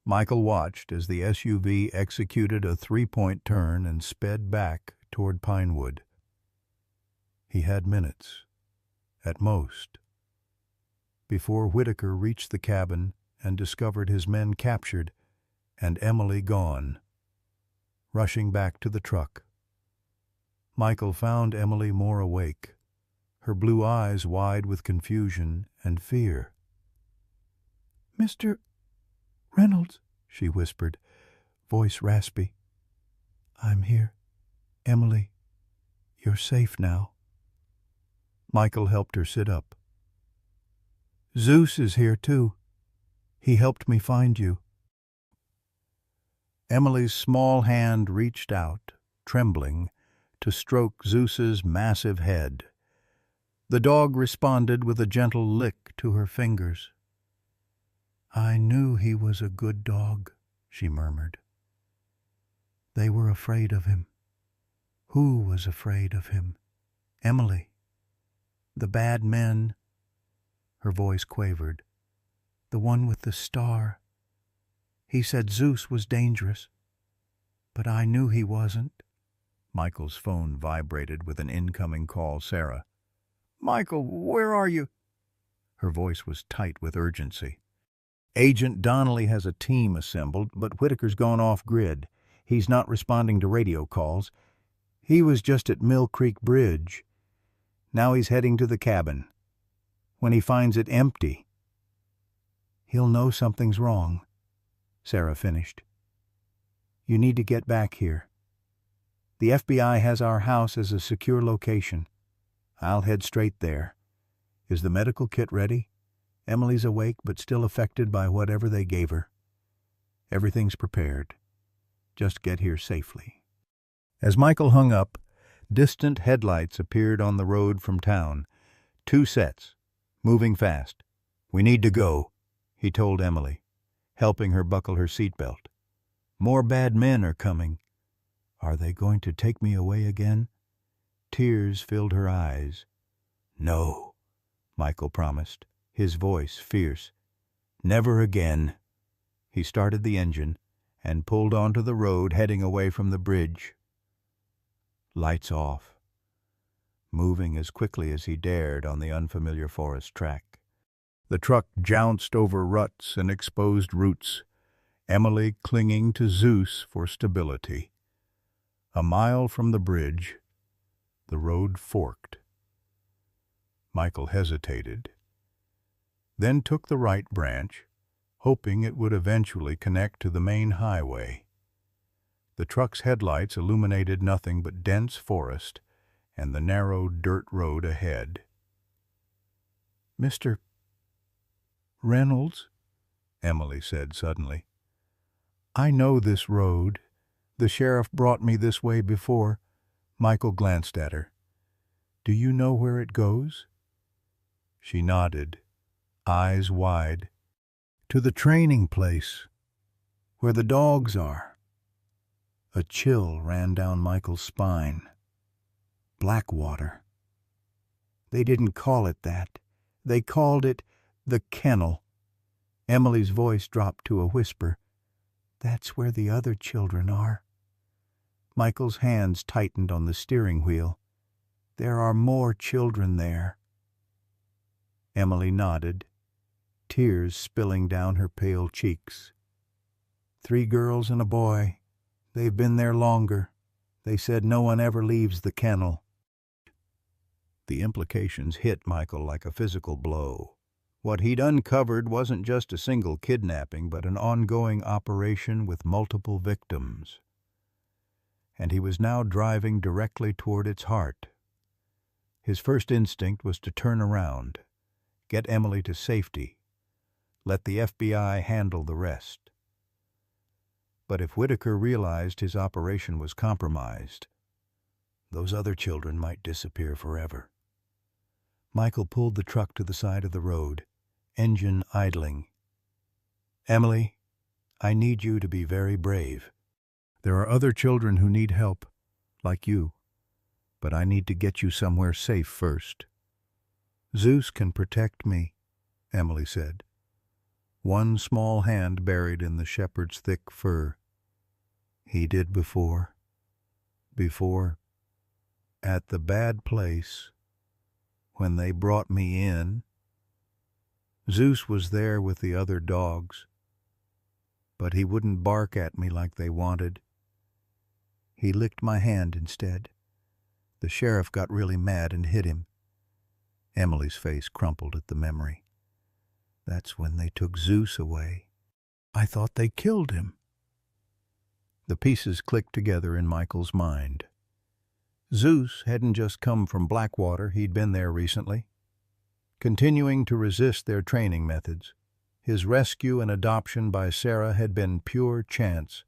Michael watched as the SUV executed a three-point turn and sped back toward Pinewood. He had minutes, at most, before Whitaker reached the cabin and discovered his men captured and Emily gone. Rushing back to the truck, Michael found Emily more awake, her blue eyes wide with confusion and fear. "Mr. Reynolds," she whispered, voice raspy. "I'm here. Emily, you're safe now." Michael helped her sit up. "Zeus is here too. He helped me find you." Emily's small hand reached out, trembling, to stroke Zeus's massive head. The dog responded with a gentle lick to her fingers. "I knew he was a good dog," she murmured. "They were afraid of him." "Who was afraid of him?" "Emily. The bad men." Her voice quavered. "The one with the star. He said Zeus was dangerous, but I knew he wasn't." Michael's phone vibrated with an incoming call. "Sarah." "Michael, where are you?" Her voice was tight with urgency. "Agent Donnelly has a team assembled, but Whitaker's gone off-grid. He's not responding to radio calls. He was just at Mill Creek Bridge. Now he's heading to the cabin. When he finds it empty, he'll know something's wrong," Sarah finished. "You need to get back here. The FBI has our house as a secure location. I'll head straight there. Is the medical kit ready?" Emily's awake but still affected by whatever they gave her. Everything's prepared. Just get here safely." As Michael hung up, distant headlights appeared on the road from town. 2 sets, moving fast. "We need to go," he told Emily, helping her buckle her seatbelt. "More bad men are coming." "Are they going to take me away again?" Tears filled her eyes. "No," Michael promised, his voice fierce. "Never again." He started the engine and pulled onto the road, heading away from the bridge. Lights off, moving as quickly as he dared on the unfamiliar forest track. The truck jounced over ruts and exposed roots, Emily clinging to Zeus for stability. A mile from the bridge, the road forked. Michael hesitated, then took the right branch, hoping it would eventually connect to the main highway. The truck's headlights illuminated nothing but dense forest and the narrow dirt road ahead. "Mr. Reynolds," Emily said suddenly, "I know this road. The sheriff brought me this way before." Michael glanced at her. "Do you know where it goes?" She nodded, eyes wide. "To the training place, where the dogs are." A chill ran down Michael's spine. Blackwater. They didn't call it that. They called it the kennel. Emily's voice dropped to a whisper. "That's where the other children are." Michael's hands tightened on the steering wheel. "There are more children there." Emily nodded, tears spilling down her pale cheeks. 3 girls and a boy. They've been there longer. They said no one ever leaves the kennel." The implications hit Michael like a physical blow. What he'd uncovered wasn't just a single kidnapping, but an ongoing operation with multiple victims. And he was now driving directly toward its heart. His first instinct was to turn around, get Emily to safety, let the FBI handle the rest. But if Whitaker realized his operation was compromised, those other children might disappear forever. Michael pulled the truck to the side of the road, engine idling. "Emily, I need you to be very brave. There are other children who need help, like you, but I need to get you somewhere safe first." "Zeus can protect me," Emily said, one small hand buried in the shepherd's thick fur. "He did before. At the bad place, when they brought me in. Zeus was there with the other dogs, but he wouldn't bark at me like they wanted. He licked my hand instead. The sheriff got really mad and hit him." Emily's face crumpled at the memory. "That's when they took Zeus away. I thought they killed him." The pieces clicked together in Michael's mind. Zeus hadn't just come from Blackwater, he'd been there recently. Continuing to resist their training methods, his rescue and adoption by Sarah had been pure chance,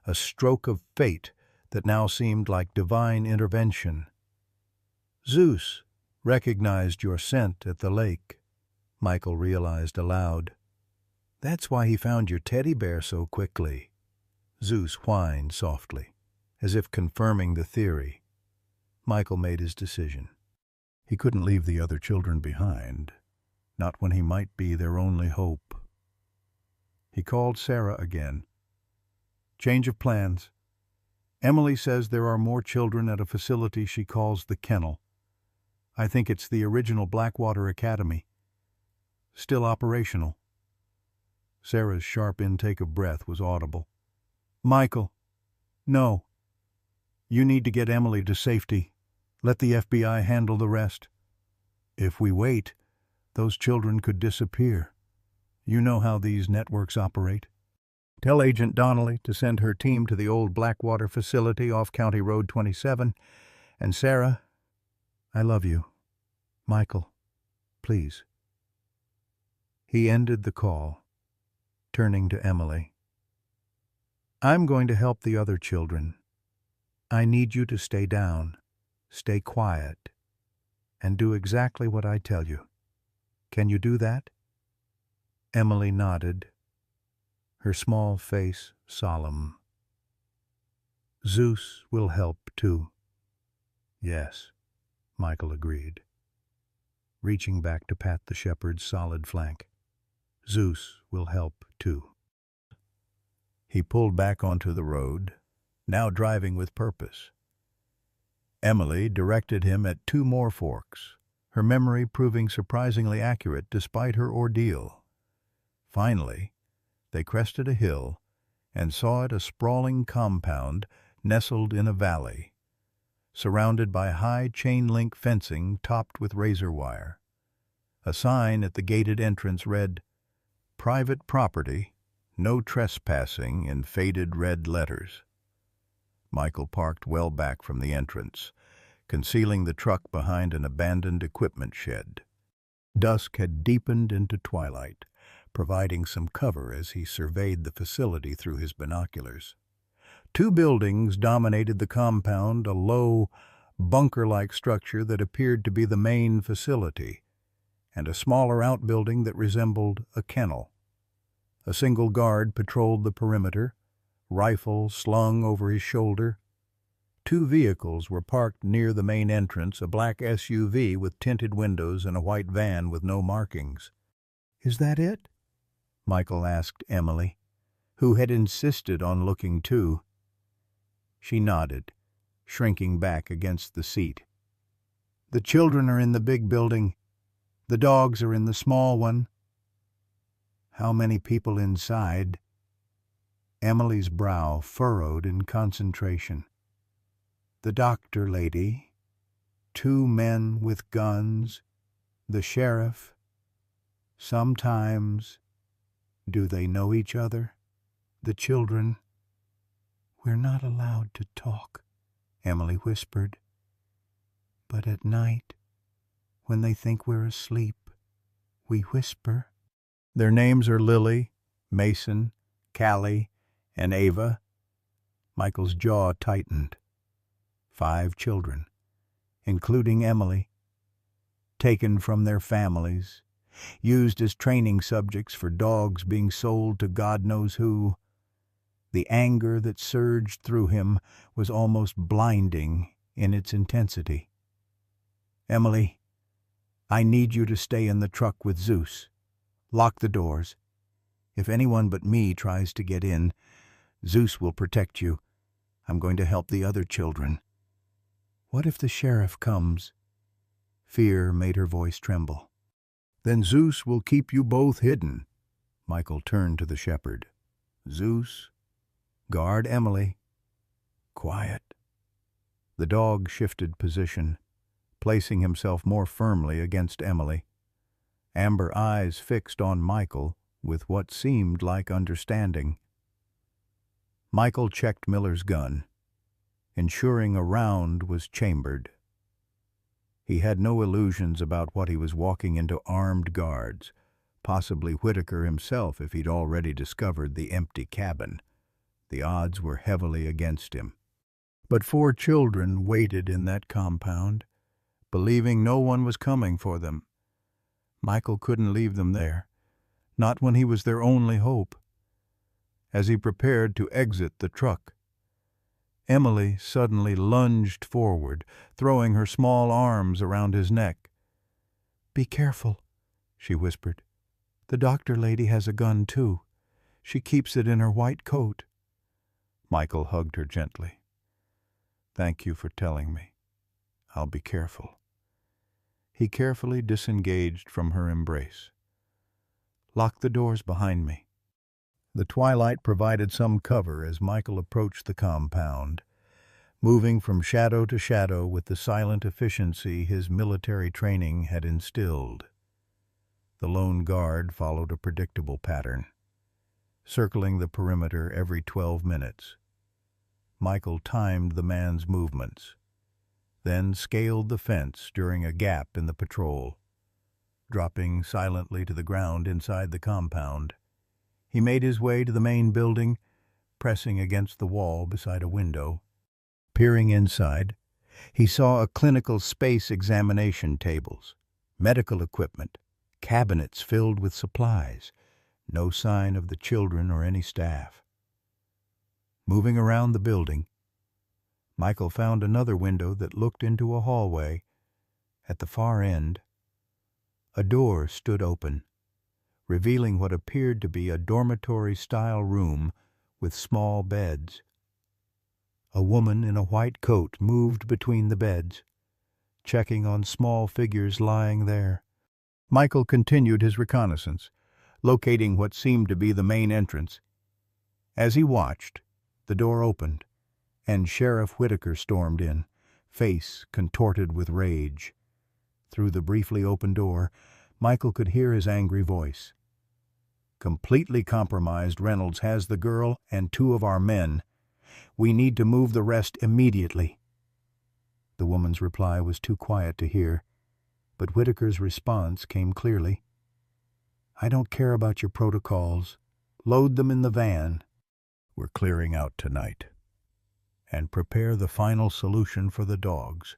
a stroke of fate that now seemed like divine intervention. "Zeus recognized your scent at the lake," Michael realized aloud. "That's why he found your teddy bear so quickly." Zeus whined softly, as if confirming the theory. Michael made his decision. He couldn't leave the other children behind, not when he might be their only hope. He called Sarah again. "Change of plans. Emily says there are more children at a facility she calls the Kennel. I think it's the original Blackwater Academy. Still operational." Sarah's sharp intake of breath was audible. "Michael, no. You need to get Emily to safety. Let the FBI handle the rest. If we wait, those children could disappear. You know how these networks operate. Tell Agent Donnelly to send her team to the old Blackwater facility off County Road 27. And Sarah, I love you. Michael, please." He ended the call, turning to Emily. I'm going to help the other children. I need you to stay down, stay quiet, and do exactly what I tell you. Can you do that? Emily nodded, her small face solemn. Zeus will help too. Yes, Michael agreed, reaching back to pat the shepherd's solid flank. Zeus will help too. He pulled back onto the road, now driving with purpose. Emily directed him at 2 more forks, her memory proving surprisingly accurate despite her ordeal. Finally, they crested a hill and saw it a sprawling compound nestled in a valley, surrounded by high chain-link fencing topped with razor wire. A sign at the gated entrance read, "Private property, no trespassing," in faded red letters. Michael parked well back from the entrance, concealing the truck behind an abandoned equipment shed. Dusk had deepened into twilight, providing some cover as he surveyed the facility through his binoculars. 2 buildings dominated the compound, a low, bunker-like structure that appeared to be the main facility, and a smaller outbuilding that resembled a kennel. A single guard patrolled the perimeter, rifle slung over his shoulder. 2 vehicles were parked near the main entrance, a black SUV with tinted windows and a white van with no markings. "Is that it?" Michael asked Emily, who had insisted on looking too. She nodded, shrinking back against the seat. "The children are in the big building. The dogs are in the small one." "How many people inside?" Emily's brow furrowed in concentration. "The doctor lady, 2 men with guns, the sheriff. Sometimes. Do they know each other? The children?" "We're not allowed to talk," Emily whispered. "But at night, when they think we're asleep, we whisper." "Their names are Lily, Mason, Callie, and Ava." Michael's jaw tightened. 5 children, including Emily, taken from their families, used as training subjects for dogs being sold to God knows who. The anger that surged through him was almost blinding in its intensity. "Emily, I need you to stay in the truck with Zeus. Lock the doors. If anyone but me tries to get in, Zeus will protect you. I'm going to help the other children." "What if the sheriff comes?" Fear made her voice tremble. "Then Zeus will keep you both hidden." Michael turned to the shepherd. "Zeus, guard Emily. Quiet." The dog shifted position, placing himself more firmly against Emily, amber eyes fixed on Michael with what seemed like understanding. Michael checked Miller's gun, ensuring a round was chambered. He had no illusions about what he was walking into armed guards, possibly Whitaker himself if he'd already discovered the empty cabin. The odds were heavily against him. But 4 children waited in that compound, believing no one was coming for them. Michael couldn't leave them there, not when he was their only hope. As he prepared to exit the truck, Emily suddenly lunged forward, throwing her small arms around his neck. "Be careful," she whispered. "The doctor lady has a gun too. She keeps it in her white coat." Michael hugged her gently. "Thank you for telling me. I'll be careful." He carefully disengaged from her embrace. "Lock the doors behind me." The twilight provided some cover as Michael approached the compound, moving from shadow to shadow with the silent efficiency his military training had instilled. The lone guard followed a predictable pattern, circling the perimeter every 12 minutes. Michael timed the man's movements, then scaled the fence during a gap in the patrol. dropping silently to the ground inside the compound. He made his way to the main building, pressing against the wall beside a window. Peering inside, he saw a clinical space examination tables, medical equipment, cabinets filled with supplies. No sign of the children or any staff. Moving around the building, Michael found another window that looked into a hallway. At the far end, a door stood open, revealing what appeared to be a dormitory-style room with small beds. A woman in a white coat moved between the beds, checking on small figures lying there. Michael continued his reconnaissance, locating what seemed to be the main entrance. As he watched, the door opened, and Sheriff Whitaker stormed in, face contorted with rage. Through the briefly open door, Michael could hear his angry voice. "Completely compromised, Reynolds has the girl and 2 of our men. We need to move the rest immediately." The woman's reply was too quiet to hear, but Whitaker's response came clearly. "I don't care about your protocols. Load them in the van. We're clearing out tonight. And prepare the final solution for the dogs.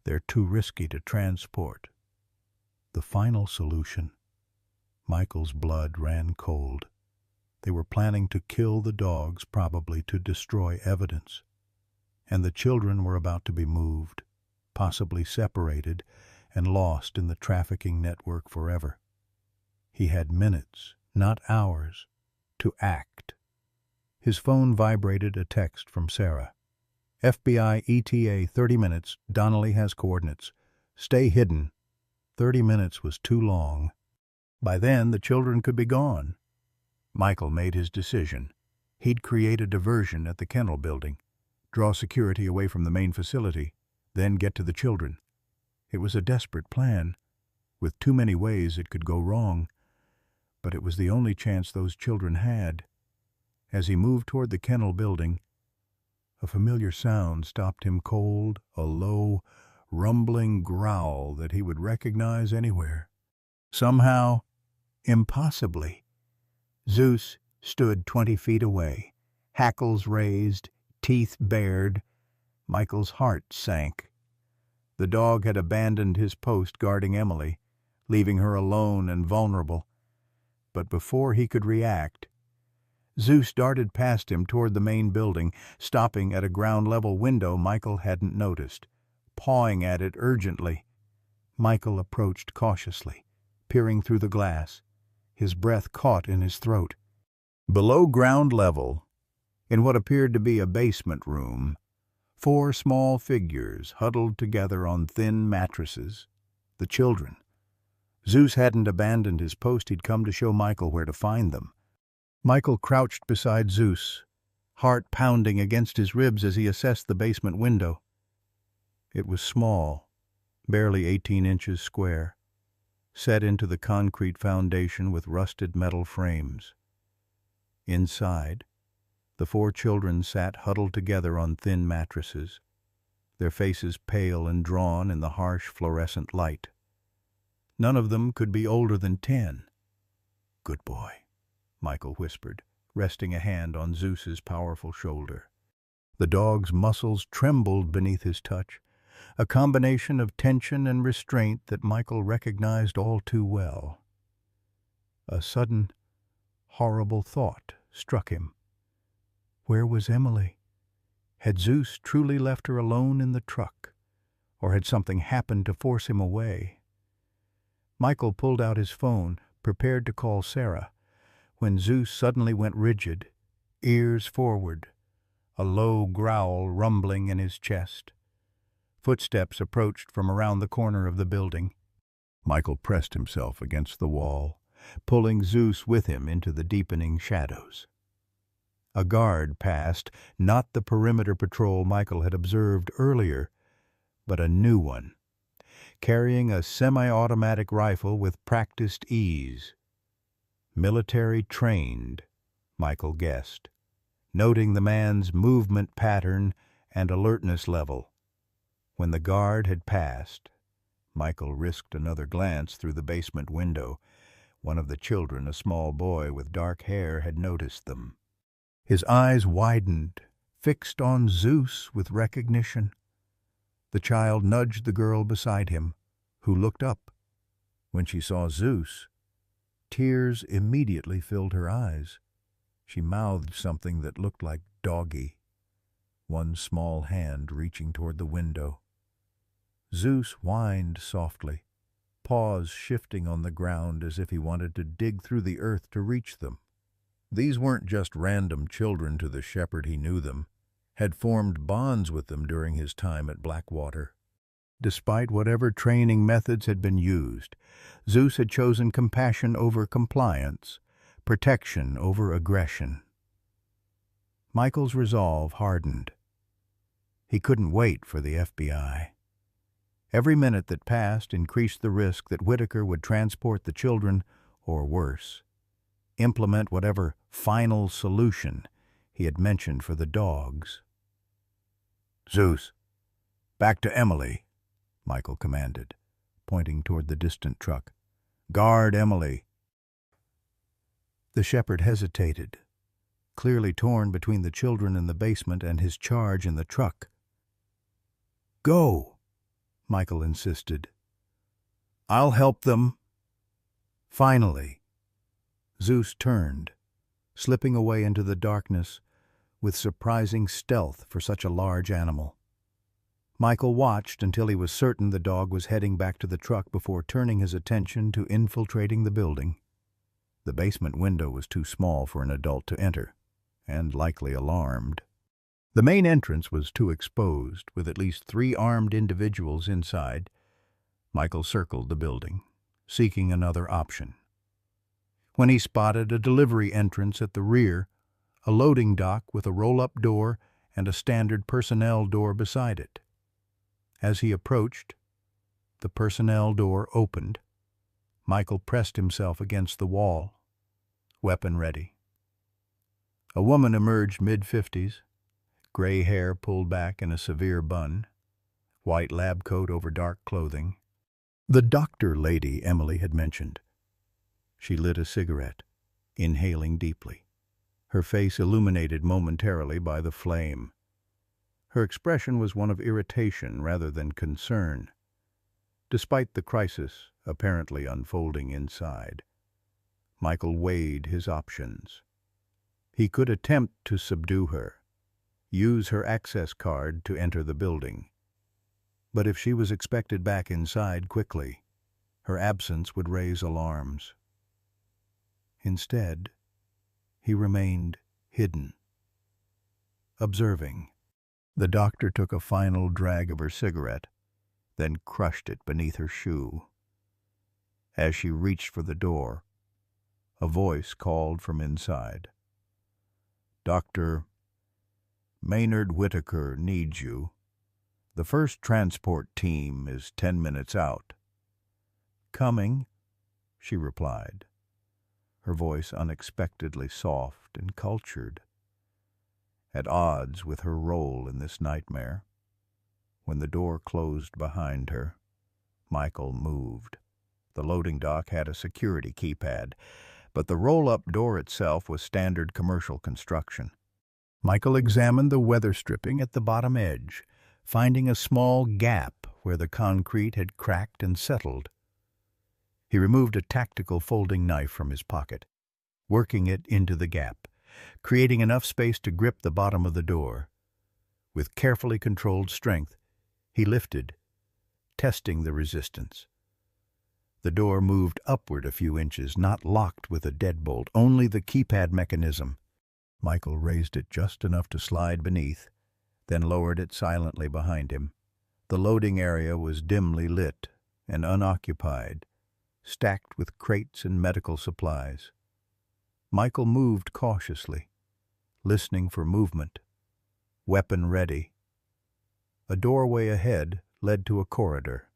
They're too risky to transport." The final solution? Michael's blood ran cold. They were planning to kill the dogs, probably to destroy evidence. And the children were about to be moved, possibly separated, and lost in the trafficking network forever. He had minutes, not hours, to act. His phone vibrated a text from Sarah. "FBI ETA 30 minutes. Donnelly has coordinates. Stay hidden." 30 minutes was too long. By then, the children could be gone. Michael made his decision. He'd create a diversion at the kennel building, draw security away from the main facility, then get to the children. It was a desperate plan, with too many ways it could go wrong. But it was the only chance those children had. As he moved toward the kennel building, a familiar sound stopped him cold, a low, rumbling growl that he would recognize anywhere. Somehow, impossibly, Zeus stood 20 feet away, hackles raised, teeth bared. Michael's heart sank. The dog had abandoned his post guarding Emily, leaving her alone and vulnerable. But before he could react, Zeus darted past him toward the main building, stopping at a ground-level window Michael hadn't noticed, pawing at it urgently. Michael approached cautiously, peering through the glass, his breath caught in his throat. Below ground level, in what appeared to be a basement room, 4 small figures huddled together on thin mattresses. The children. Zeus hadn't abandoned his post. He'd come to show Michael where to find them. Michael crouched beside Zeus, heart pounding against his ribs as he assessed the basement window. It was small, barely 18 inches square, set into the concrete foundation with rusted metal frames. Inside, the 4 children sat huddled together on thin mattresses, their faces pale and drawn in the harsh fluorescent light. None of them could be older than 10. "Good boy," Michael whispered, resting a hand on Zeus's powerful shoulder. The dog's muscles trembled beneath his touch, a combination of tension and restraint that Michael recognized all too well. A sudden, horrible thought struck him. Where was Emily? Had Zeus truly left her alone in the truck, or had something happened to force him away? Michael pulled out his phone, prepared to call Sarah, when Zeus suddenly went rigid, ears forward, a low growl rumbling in his chest. Footsteps approached from around the corner of the building. Michael pressed himself against the wall, pulling Zeus with him into the deepening shadows. A guard passed, not the perimeter patrol Michael had observed earlier, but a new one, carrying a semi-automatic rifle with practiced ease. Military trained, Michael guessed, noting the man's movement pattern and alertness level. When the guard had passed, Michael risked another glance through the basement window. One of the children, a small boy with dark hair, had noticed them. His eyes widened, fixed on Zeus with recognition. The child nudged the girl beside him, who looked up. When she saw Zeus, tears immediately filled her eyes. She mouthed something that looked like doggy, one small hand reaching toward the window. Zeus whined softly, paws shifting on the ground as if he wanted to dig through the earth to reach them. These weren't just random children to the shepherd. He knew them, had formed bonds with them during his time at Blackwater. Despite whatever training methods had been used, Zeus had chosen compassion over compliance, protection over aggression. Michael's resolve hardened. He couldn't wait for the FBI. Every minute that passed increased the risk that Whitaker would transport the children, or worse, implement whatever final solution he had mentioned for the dogs. "Zeus, back to Emily," Michael commanded, pointing toward the distant truck. "Guard Emily." The shepherd hesitated, clearly torn between the children in the basement and his charge in the truck. "Go," Michael insisted. "I'll help them." Finally, Zeus turned, slipping away into the darkness with surprising stealth for such a large animal. Michael watched until he was certain the dog was heading back to the truck before turning his attention to infiltrating the building. The basement window was too small for an adult to enter, and likely alarmed. The main entrance was too exposed, with at least 3 armed individuals inside. Michael circled the building, seeking another option. When he spotted a delivery entrance at the rear, a loading dock with a roll-up door and a standard personnel door beside it. As he approached, the personnel door opened. Michael pressed himself against the wall, weapon ready. A woman emerged mid-50s, gray hair pulled back in a severe bun, white lab coat over dark clothing. The doctor lady Emily had mentioned. She lit a cigarette, inhaling deeply, her face illuminated momentarily by the flame. Her expression was one of irritation rather than concern, despite the crisis apparently unfolding inside. Michael weighed his options. He could attempt to subdue her, use her access card to enter the building. But if she was expected back inside quickly, her absence would raise alarms. Instead, he remained hidden, observing. The doctor took a final drag of her cigarette, then crushed it beneath her shoe. As she reached for the door, a voice called from inside. "Dr. Maynard Whitaker needs you. The first transport team is 10 minutes out." "Coming," she replied, her voice unexpectedly soft and cultured, at odds with her role in this nightmare. When the door closed behind her, Michael moved. The loading dock had a security keypad, but the roll-up door itself was standard commercial construction. Michael examined the weather stripping at the bottom edge, finding a small gap where the concrete had cracked and settled. He removed a tactical folding knife from his pocket, working it into the gap, creating enough space to grip the bottom of the door. With carefully controlled strength, he lifted, testing the resistance. The door moved upward a few inches, not locked with a deadbolt, only the keypad mechanism. Michael raised it just enough to slide beneath, then lowered it silently behind him. The loading area was dimly lit and unoccupied, stacked with crates and medical supplies. Michael moved cautiously, listening for movement, weapon ready. A doorway ahead led to a corridor,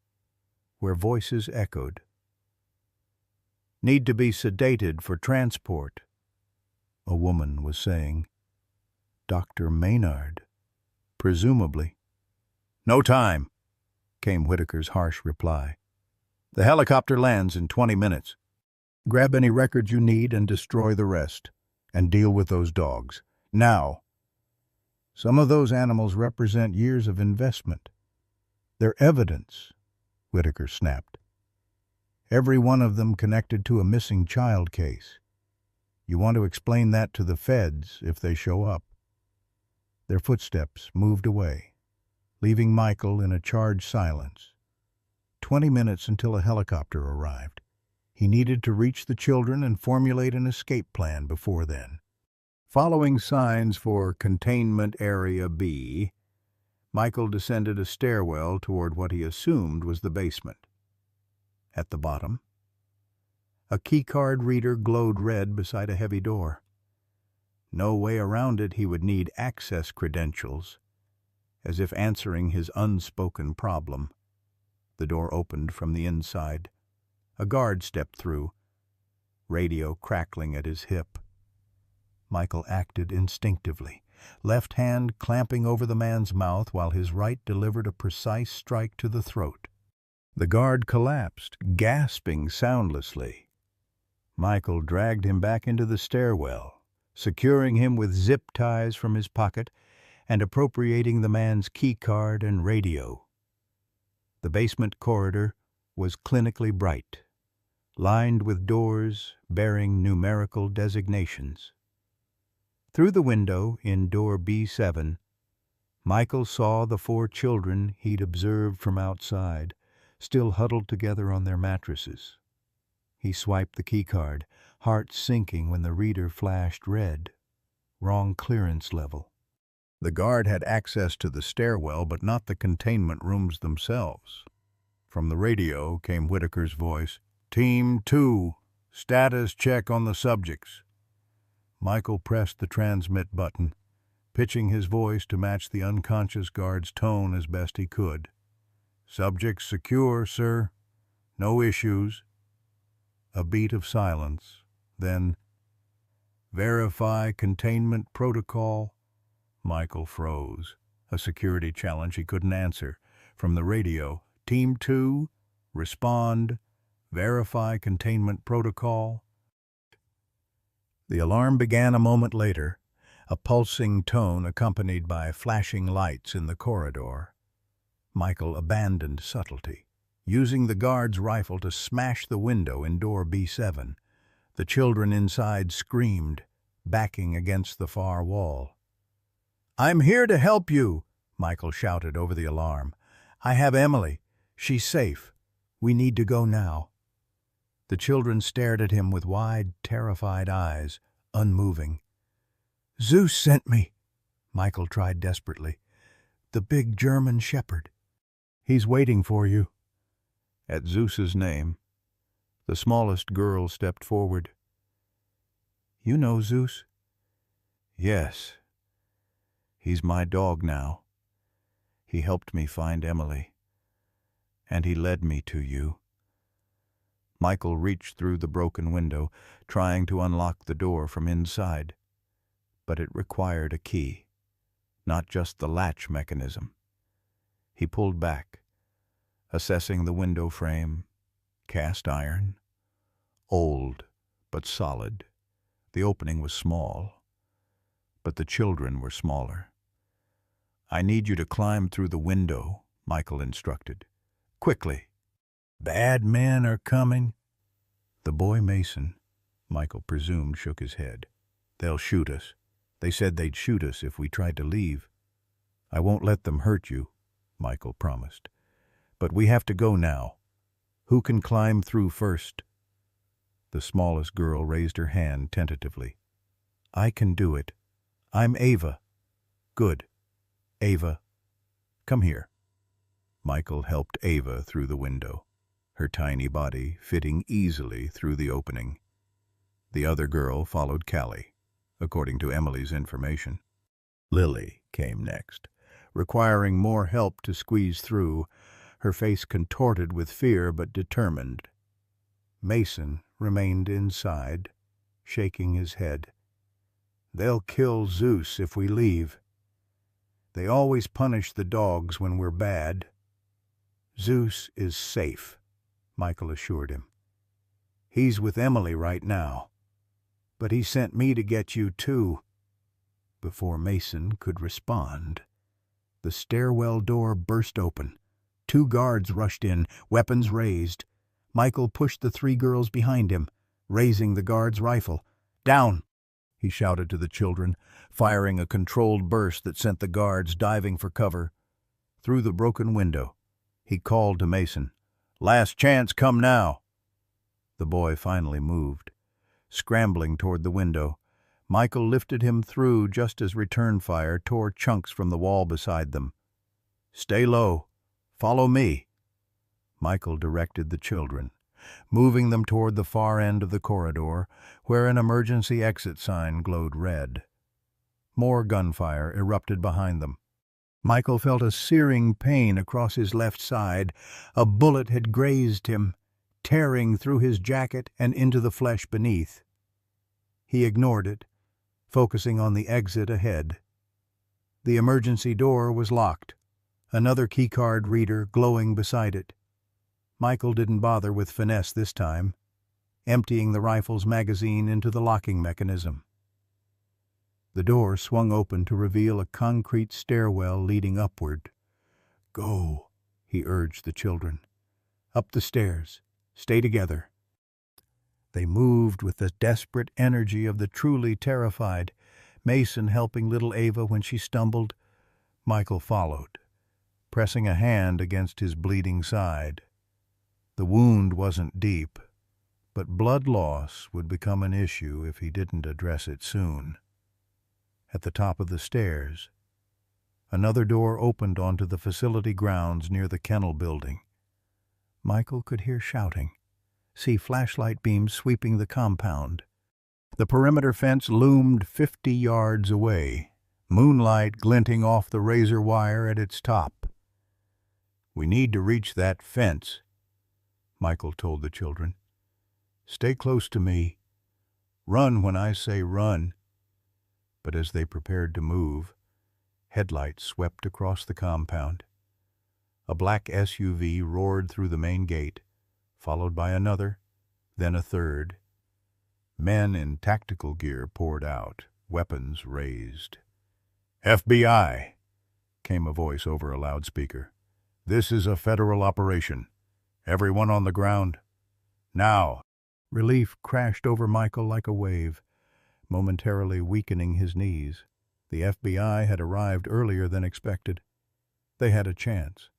where voices echoed. "Need to be sedated for transport," a woman was saying. "Dr. Maynard, presumably." "No time," came Whitaker's harsh reply. The helicopter lands in 20 minutes. Grab any records you need and destroy the rest. And deal with those dogs. Now! Some of those animals represent years of investment. They're evidence, Whitaker snapped. Every one of them connected to a missing child case. You want to explain that to the feds if they show up. Their footsteps moved away, leaving Michael in a charged silence. 20 minutes until a helicopter arrived. He needed to reach the children and formulate an escape plan before then. Following signs for Containment Area B, Michael descended a stairwell toward what he assumed was the basement. At the bottom, a keycard reader glowed red beside a heavy door. No way around it. He would need access credentials, as if answering his unspoken problem. The door opened from the inside. A guard stepped through, radio crackling at his hip. Michael acted instinctively, left hand clamping over the man's mouth while his right delivered a precise strike to the throat. The guard collapsed, gasping soundlessly. Michael dragged him back into the stairwell, securing him with zip ties from his pocket and appropriating the man's keycard and radio. The basement corridor was clinically bright, lined with doors bearing numerical designations. Through the window in door B7, Michael saw the 4 children he'd observed from outside, still huddled together on their mattresses. He swiped the keycard, heart sinking when the reader flashed red. Wrong clearance level. The guard had access to the stairwell, but not the containment rooms themselves. From the radio came Whitaker's voice. Team 2, status check on the subjects. Michael pressed the transmit button, pitching his voice to match the unconscious guard's tone as best he could. Subjects secure, sir. No issues. A beat of silence. Then, verify containment protocol. Michael froze. A security challenge he couldn't answer. From the radio, Team 2, respond. Verify containment protocol. The alarm began a moment later, a pulsing tone accompanied by flashing lights in the corridor. Michael abandoned subtlety, using the guard's rifle to smash the window in door B7. The children inside screamed, backing against the far wall. "I'm here to help you," Michael shouted over the alarm. "I have Emily. She's safe. We need to go now." The children stared at him with wide, terrified eyes, unmoving. "Zeus sent me," Michael tried desperately. "The big German shepherd. He's waiting for you." At Zeus's name, the smallest girl stepped forward. "You know Zeus?" "Yes. He's my dog now. He helped me find Emily. And he led me to you." Michael reached through the broken window, trying to unlock the door from inside. But it required a key, not just the latch mechanism. He pulled back, assessing the window frame. Cast iron. Old, but solid. The opening was small, but the children were smaller. "I need you to climb through the window," Michael instructed. "Quickly." "Bad men are coming." The boy Mason, Michael presumed, shook his head. "They'll shoot us. They said they'd shoot us if we tried to leave." "I won't let them hurt you," Michael promised. "But we have to go now. Who can climb through first?" The smallest girl raised her hand tentatively. "I can do it. I'm Ava." "Good. Ava, come here." Michael helped Ava through the window, her tiny body fitting easily through the opening. The other girl followed Callie, according to Emily's information. Lily came next, requiring more help to squeeze through, her face contorted with fear but determined. Mason remained inside, shaking his head. "They'll kill Zeus if we leave. They always punish the dogs when we're bad. Zeus is safe." Michael assured him. "He's with Emily right now. But he sent me to get you too." Before Mason could respond, the stairwell door burst open. 2 guards rushed in, weapons raised. Michael pushed the 3 girls behind him, raising the guard's rifle. "Down!" he shouted to the children, firing a controlled burst that sent the guards diving for cover. Through the broken window, he called to Mason, "Last chance, come now." The boy finally moved. Scrambling toward the window, Michael lifted him through just as return fire tore chunks from the wall beside them. "Stay low. Follow me." Michael directed the children, moving them toward the far end of the corridor, where an emergency exit sign glowed red. More gunfire erupted behind them. Michael felt a searing pain across his left side. A bullet had grazed him, tearing through his jacket and into the flesh beneath. He ignored it, focusing on the exit ahead. The emergency door was locked, another keycard reader glowing beside it. Michael didn't bother with finesse this time, emptying the rifle's magazine into the locking mechanism. The door swung open to reveal a concrete stairwell leading upward. "Go," he urged the children. "Up the stairs. Stay together." They moved with the desperate energy of the truly terrified, Mason helping little Ava when she stumbled. Michael followed, pressing a hand against his bleeding side. The wound wasn't deep, but blood loss would become an issue if he didn't address it soon. At the top of the stairs, another door opened onto the facility grounds near the kennel building. Michael could hear shouting, see flashlight beams sweeping the compound. The perimeter fence loomed 50 yards away, moonlight glinting off the razor wire at its top. "We need to reach that fence," Michael told the children. "Stay close to me. Run when I say run." But as they prepared to move, headlights swept across the compound. A black SUV roared through the main gate, followed by another, then a third. Men in tactical gear poured out, weapons raised. "FBI," came a voice over a loudspeaker. "This is a federal operation. Everyone on the ground. Now." Relief crashed over Michael like a wave, momentarily weakening his knees. The FBI had arrived earlier than expected. They had a chance.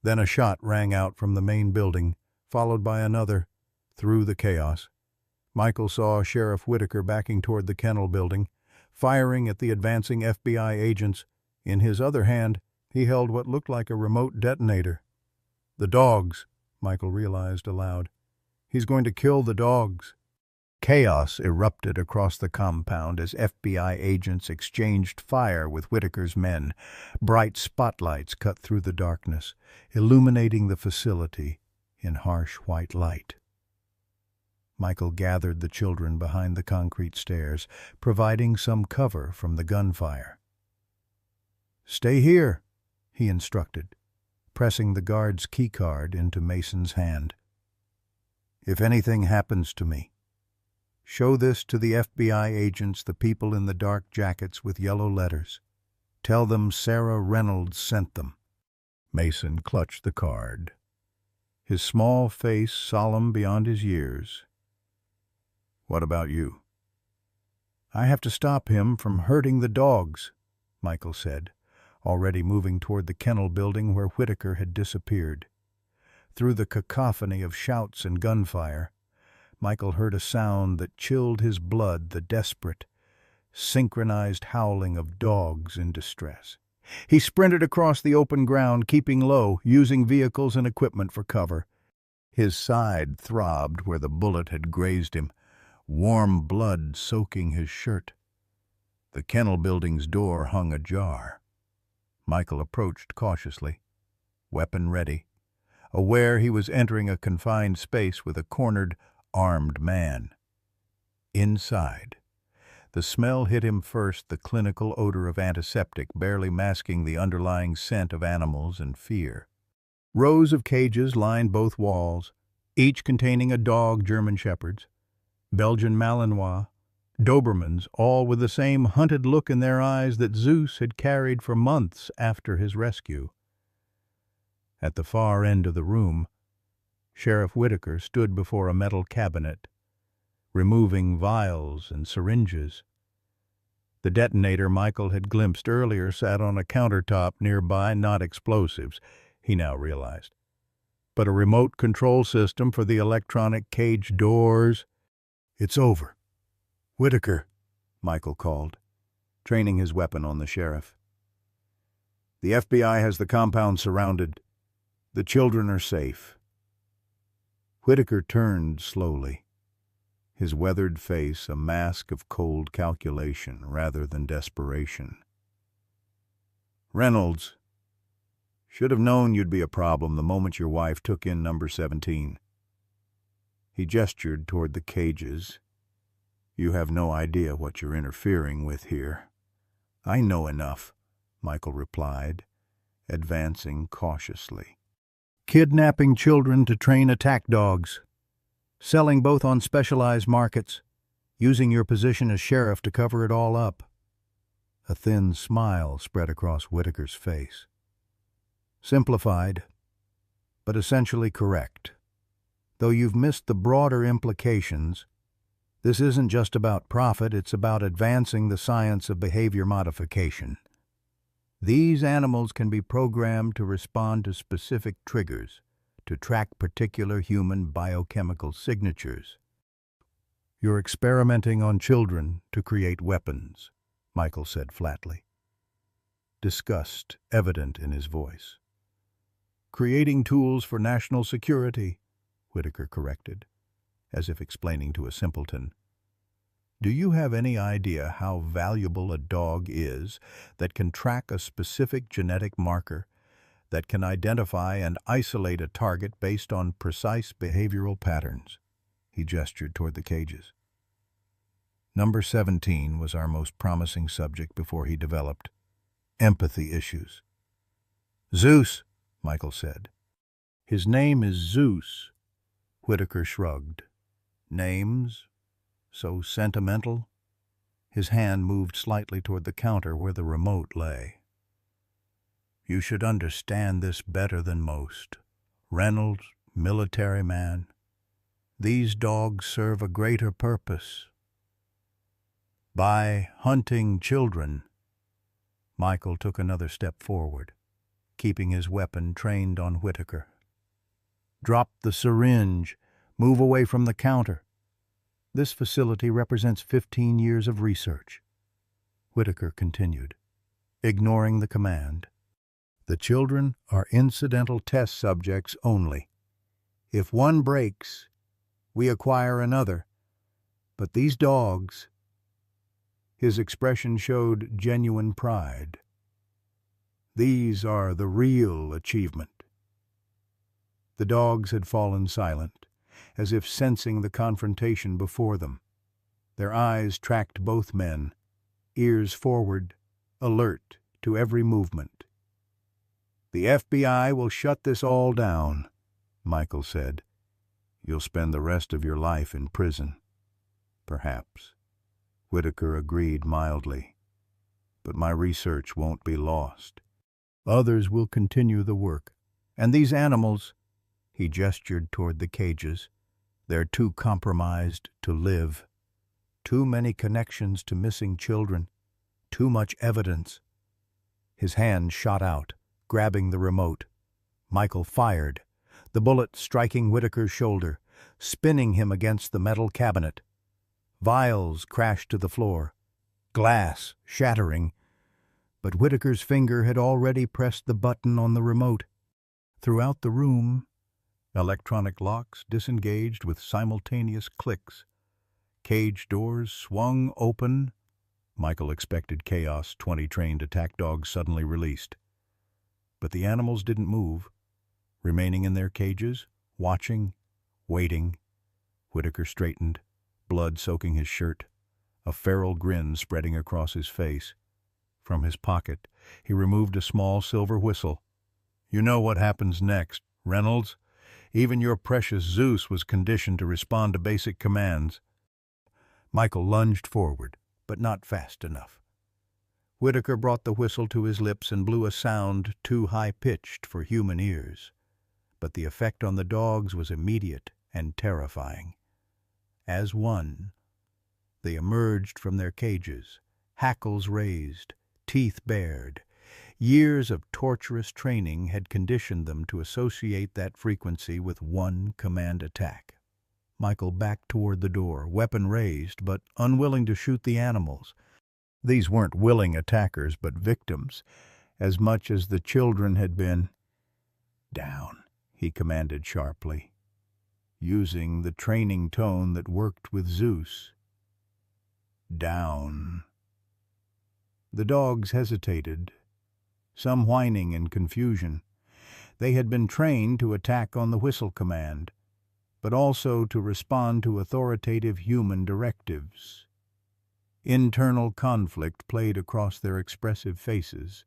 Then a shot rang out from the main building, followed by another. Through the chaos, Michael saw Sheriff Whitaker backing toward the kennel building, firing at the advancing FBI agents. In his other hand, he held what looked like a remote detonator. "The dogs," Michael realized aloud. "He's going to kill the dogs." Chaos erupted across the compound as FBI agents exchanged fire with Whitaker's men. Bright spotlights cut through the darkness, illuminating the facility in harsh white light. Michael gathered the children behind the concrete stairs, providing some cover from the gunfire. "Stay here," he instructed, pressing the guard's keycard into Mason's hand. "If anything happens to me, show this to the FBI agents, the people in the dark jackets with yellow letters. Tell them Sarah Reynolds sent them." Mason clutched the card, his small face solemn beyond his years. "What about you?" "I have to stop him from hurting the dogs," Michael said, already moving toward the kennel building where Whitaker had disappeared. Through the cacophony of shouts and gunfire, Michael heard a sound that chilled his blood, the desperate, synchronized howling of dogs in distress. He sprinted across the open ground, keeping low, using vehicles and equipment for cover. His side throbbed where the bullet had grazed him, warm blood soaking his shirt. The kennel building's door hung ajar. Michael approached cautiously, weapon ready, aware he was entering a confined space with a cornered, armed man. Inside, the smell hit him first, the clinical odor of antiseptic barely masking the underlying scent of animals and fear. Rows of cages lined both walls, each containing a dog, German Shepherds, Belgian Malinois, Dobermans, all with the same hunted look in their eyes that Zeus had carried for months after his rescue. At the far end of the room, Sheriff Whitaker stood before a metal cabinet, removing vials and syringes. The detonator Michael had glimpsed earlier sat on a countertop nearby, not explosives, he now realized, but a remote control system for the electronic cage doors. "It's over. Whitaker," Michael called, training his weapon on the sheriff. "The FBI has the compound surrounded. The children are safe." Whitaker turned slowly, his weathered face a mask of cold calculation rather than desperation. "Reynolds, should have known you'd be a problem the moment your wife took in number 17. He gestured toward the cages. "You have no idea what you're interfering with here." "I know enough," Michael replied, advancing cautiously. "Kidnapping children to train attack dogs, selling both on specialized markets, using your position as sheriff to cover it all up." A thin smile spread across Whitaker's face. "Simplified, but essentially correct. Though you've missed the broader implications, this isn't just about profit, it's about advancing the science of behavior modification. These animals can be programmed to respond to specific triggers, to track particular human biochemical signatures. You're experimenting on children to create weapons," Michael said flatly, disgust evident in his voice. "Creating tools for national security," Whitaker corrected, as if explaining to a simpleton. "Do you have any idea how valuable a dog is that can track a specific genetic marker, that can identify and isolate a target based on precise behavioral patterns?" He gestured toward the cages. "Number 17 was our most promising subject before he developed empathy issues." "Zeus," Michael said. "His name is Zeus." Whitaker shrugged. "Names? So sentimental?" His hand moved slightly toward the counter where the remote lay. "You should understand this better than most. Reynolds, military man. These dogs serve a greater purpose. By hunting children." Michael took another step forward, keeping his weapon trained on Whitaker. "Drop the syringe. Move away from the counter. This facility represents 15 years of research." Whitaker continued, ignoring the command. "The children are incidental test subjects only. If one breaks, we acquire another. But these dogs—" His expression showed genuine pride. "These are the real achievement." The dogs had fallen silent, as if sensing the confrontation before them. Their eyes tracked both men, ears forward, alert to every movement. "The FBI will shut this all down," Michael said. "You'll spend the rest of your life in prison." "Perhaps," Whitaker agreed mildly. "But my research won't be lost. Others will continue the work. And these animals," he gestured toward the cages, "they're too compromised to live. Too many connections to missing children. Too much evidence." His hand shot out, grabbing the remote. Michael fired, the bullet striking Whitaker's shoulder, spinning him against the metal cabinet. Vials crashed to the floor, glass shattering, but Whitaker's finger had already pressed the button on the remote. Throughout the room, electronic locks disengaged with simultaneous clicks. Cage doors swung open. Michael expected chaos, 20 trained attack dogs suddenly released. But the animals didn't move, remaining in their cages, watching, waiting. Whitaker straightened, blood soaking his shirt, a feral grin spreading across his face. From his pocket, he removed a small silver whistle. You know what happens next, Reynolds. Even your precious Zeus was conditioned to respond to basic commands. Michael lunged forward, but not fast enough. Whitaker brought the whistle to his lips and blew a sound too high-pitched for human ears. But the effect on the dogs was immediate and terrifying. As one, they emerged from their cages, hackles raised, teeth bared. Years of torturous training had conditioned them to associate that frequency with one command attack. Michael backed toward the door, weapon raised, but unwilling to shoot the animals. These weren't willing attackers, but victims, as much as the children had been. "Down," he commanded sharply, using the training tone that worked with Zeus. "Down." The dogs hesitated, some whining in confusion. They had been trained to attack on the whistle command, but also to respond to authoritative human directives. Internal conflict played across their expressive faces.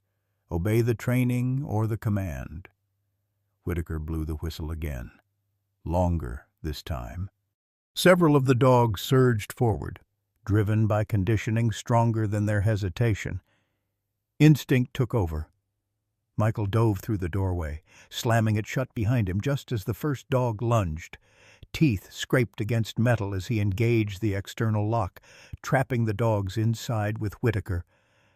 Obey the training or the command. Whitaker blew the whistle again. Longer this time. Several of the dogs surged forward, driven by conditioning stronger than their hesitation. Instinct took over. Michael dove through the doorway, slamming it shut behind him just as the first dog lunged. Teeth scraped against metal as he engaged the external lock, trapping the dogs inside with Whitaker.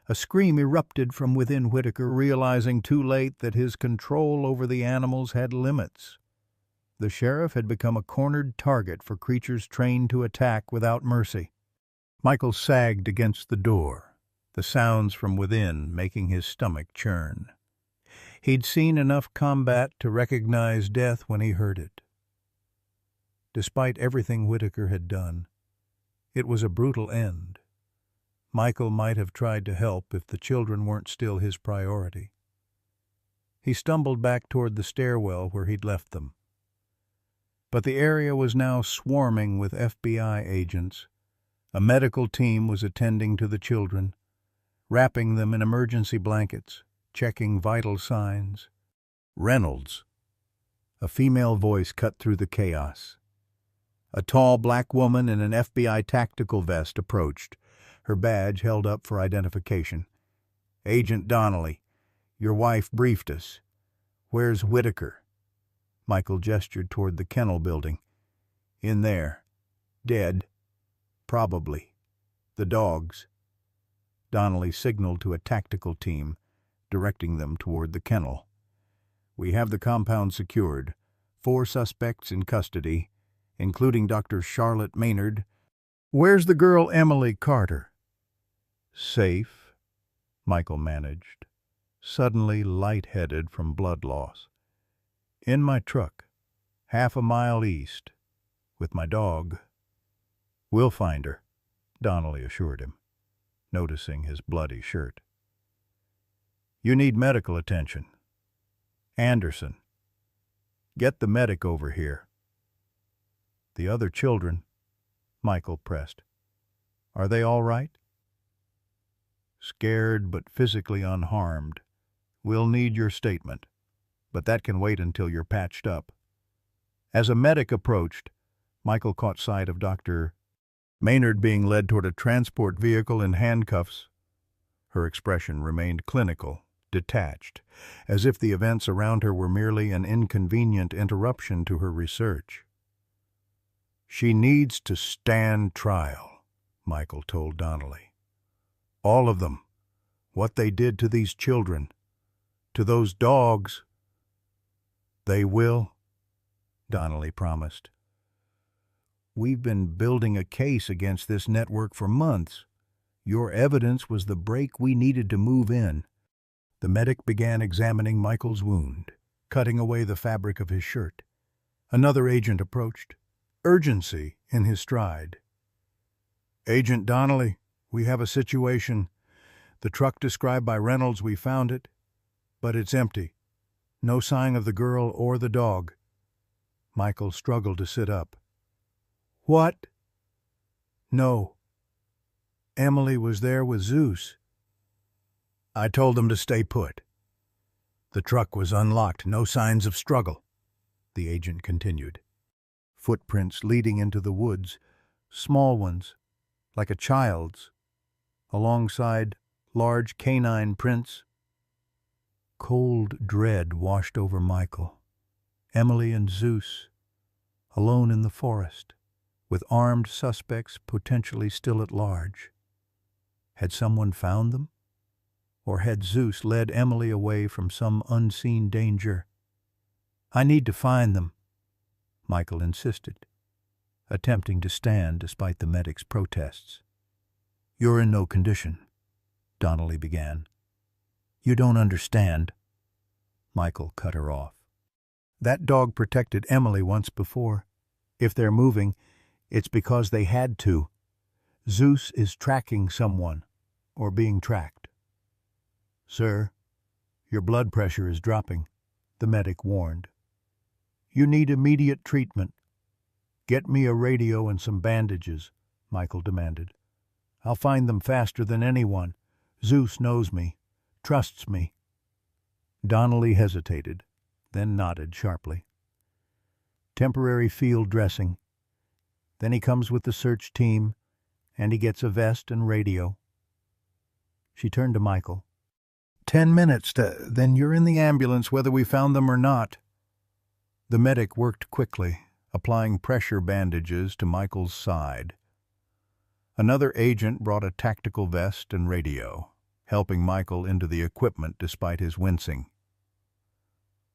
A scream erupted from within Whitaker, realizing too late that his control over the animals had limits. The sheriff had become a cornered target for creatures trained to attack without mercy. Michael sagged against the door, the sounds from within making his stomach churn. He'd seen enough combat to recognize death when he heard it. Despite everything Whitaker had done, it was a brutal end. Michael might have tried to help if the children weren't still his priority. He stumbled back toward the stairwell where he'd left them. But the area was now swarming with FBI agents. A medical team was attending to the children, wrapping them in emergency blankets, checking vital signs. "Reynolds." A female voice cut through the chaos. A tall black woman in an FBI tactical vest approached, her badge held up for identification. "Agent Donnelly, your wife briefed us. Where's Whitaker?" Michael gestured toward the kennel building. "In there. Dead. Probably. The dogs." Donnelly signaled to a tactical team, directing them toward the kennel. "We have the compound secured. 4 suspects in custody, including Dr. Charlotte Maynard." "Where's the girl Emily Carter?" "Safe," Michael managed, suddenly lightheaded from blood loss. "In my truck, half a mile east, with my dog." "We'll find her," Donnelly assured him, noticing his bloody shirt. "You need medical attention. Anderson, get the medic over here." "The other children," Michael pressed. "Are they all right?" "Scared but physically unharmed. We'll need your statement, but that can wait until you're patched up." As a medic approached, Michael caught sight of Dr. Maynard being led toward a transport vehicle in handcuffs. Her expression remained clinical, detached, as if the events around her were merely an inconvenient interruption to her research. "She needs to stand trial," Michael told Donnelly. "All of them. What they did to these children. To those dogs." "They will," Donnelly promised. "We've been building a case against this network for months. Your evidence was the break we needed to move in." The medic began examining Michael's wound, cutting away the fabric of his shirt. Another agent approached, urgency in his stride. "Agent Donnelly, we have a situation. The truck described by Reynolds, we found it, but it's empty. No sign of the girl or the dog." Michael struggled to sit up. "What?" "No. Emily was there with Zeus." "I told them to stay put." The truck was unlocked, no signs of struggle, the agent continued. Footprints leading into the woods, small ones, like a child's, alongside large canine prints. Cold dread washed over Michael. Emily and Zeus, alone in the forest, with armed suspects potentially still at large. Had someone found them? Or had Zeus led Emily away from some unseen danger? "I need to find them," Michael insisted, attempting to stand despite the medic's protests. "You're in no condition," Donnelly began. "You don't understand." Michael cut her off. "That dog protected Emily once before. If they're moving, it's because they had to. Zeus is tracking someone, or being tracked." "Sir, your blood pressure is dropping," the medic warned. "You need immediate treatment." "Get me a radio and some bandages," Michael demanded. "I'll find them faster than anyone. Zeus knows me, trusts me." Donnelly hesitated, then nodded sharply. "Temporary field dressing. Then he comes with the search team, and he gets a vest and radio." She turned to Michael. 10 minutes, then you're in the ambulance whether we found them or not." The medic worked quickly, applying pressure bandages to Michael's side. Another agent brought a tactical vest and radio, helping Michael into the equipment despite his wincing.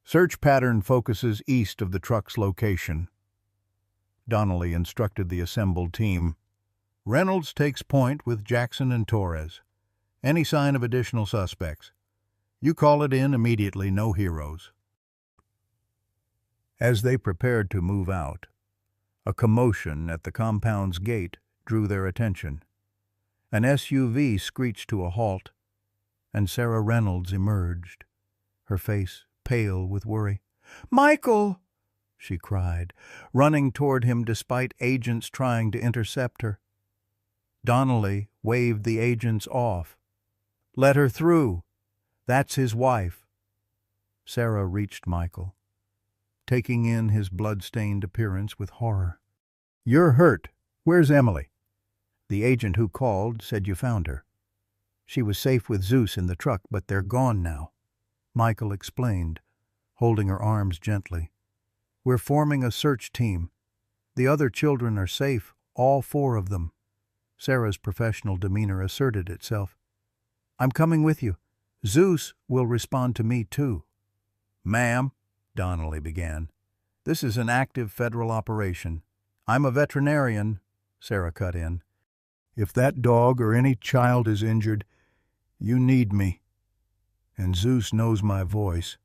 "Search pattern focuses east of the truck's location," Donnelly instructed the assembled team. "Reynolds takes point with Jackson and Torres. Any sign of additional suspects? You call it in immediately, no heroes." As they prepared to move out, a commotion at the compound's gate drew their attention. An SUV screeched to a halt, and Sarah Reynolds emerged, her face pale with worry. "Michael!" she cried, running toward him despite agents trying to intercept her. Donnelly waved the agents off. "Let her through. That's his wife." Sarah reached Michael, taking in his blood-stained appearance with horror. "You're hurt. Where's Emily?" "The agent who called said you found her. She was safe with Zeus in the truck, but they're gone now," Michael explained, holding her arms gently. "We're forming a search team. The other children are safe, all 4 of them." Sarah's professional demeanor asserted itself. "I'm coming with you. Zeus will respond to me, too." "Ma'am," Donnelly began, "this is an active federal operation. I'm a veterinarian," Sarah cut in. "If that dog or any child is injured, you need me. And Zeus knows my voice."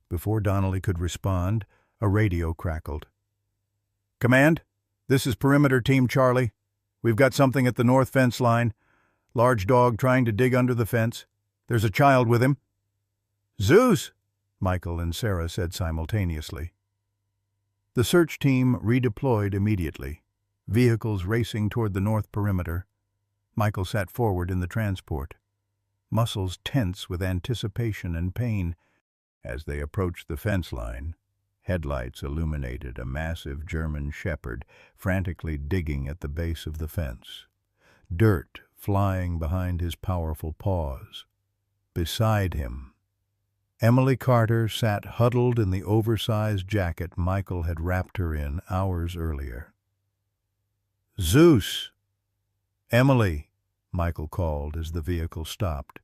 Before Donnelly could respond, a radio crackled. "Command, this is Perimeter Team Charlie. We've got something at the north fence line. Large dog trying to dig under the fence. There's a child with him." "Zeus!" Michael and Sarah said simultaneously. The search team redeployed immediately, vehicles racing toward the north perimeter. Michael sat forward in the transport, muscles tense with anticipation and pain. As they approached the fence line, headlights illuminated a massive German shepherd frantically digging at the base of the fence, dirt flying behind his powerful paws. Beside him, Emily Carter sat huddled in the oversized jacket Michael had wrapped her in hours earlier. "Zeus!" "Emily!" Michael called as the vehicle stopped.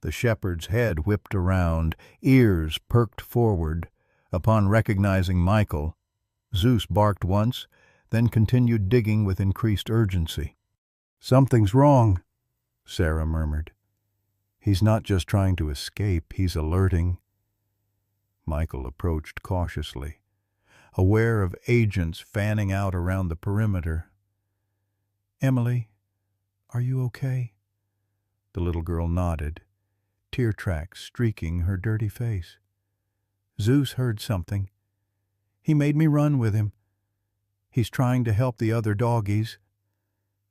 The shepherd's head whipped around, ears perked forward. Upon recognizing Michael, Zeus barked once, then continued digging with increased urgency. "Something's wrong," Sarah murmured. "He's not just trying to escape, he's alerting." Michael approached cautiously, aware of agents fanning out around the perimeter. "Emily, are you okay?" The little girl nodded, tear tracks streaking her dirty face. "Zeus heard something. He made me run with him. He's trying to help the other doggies."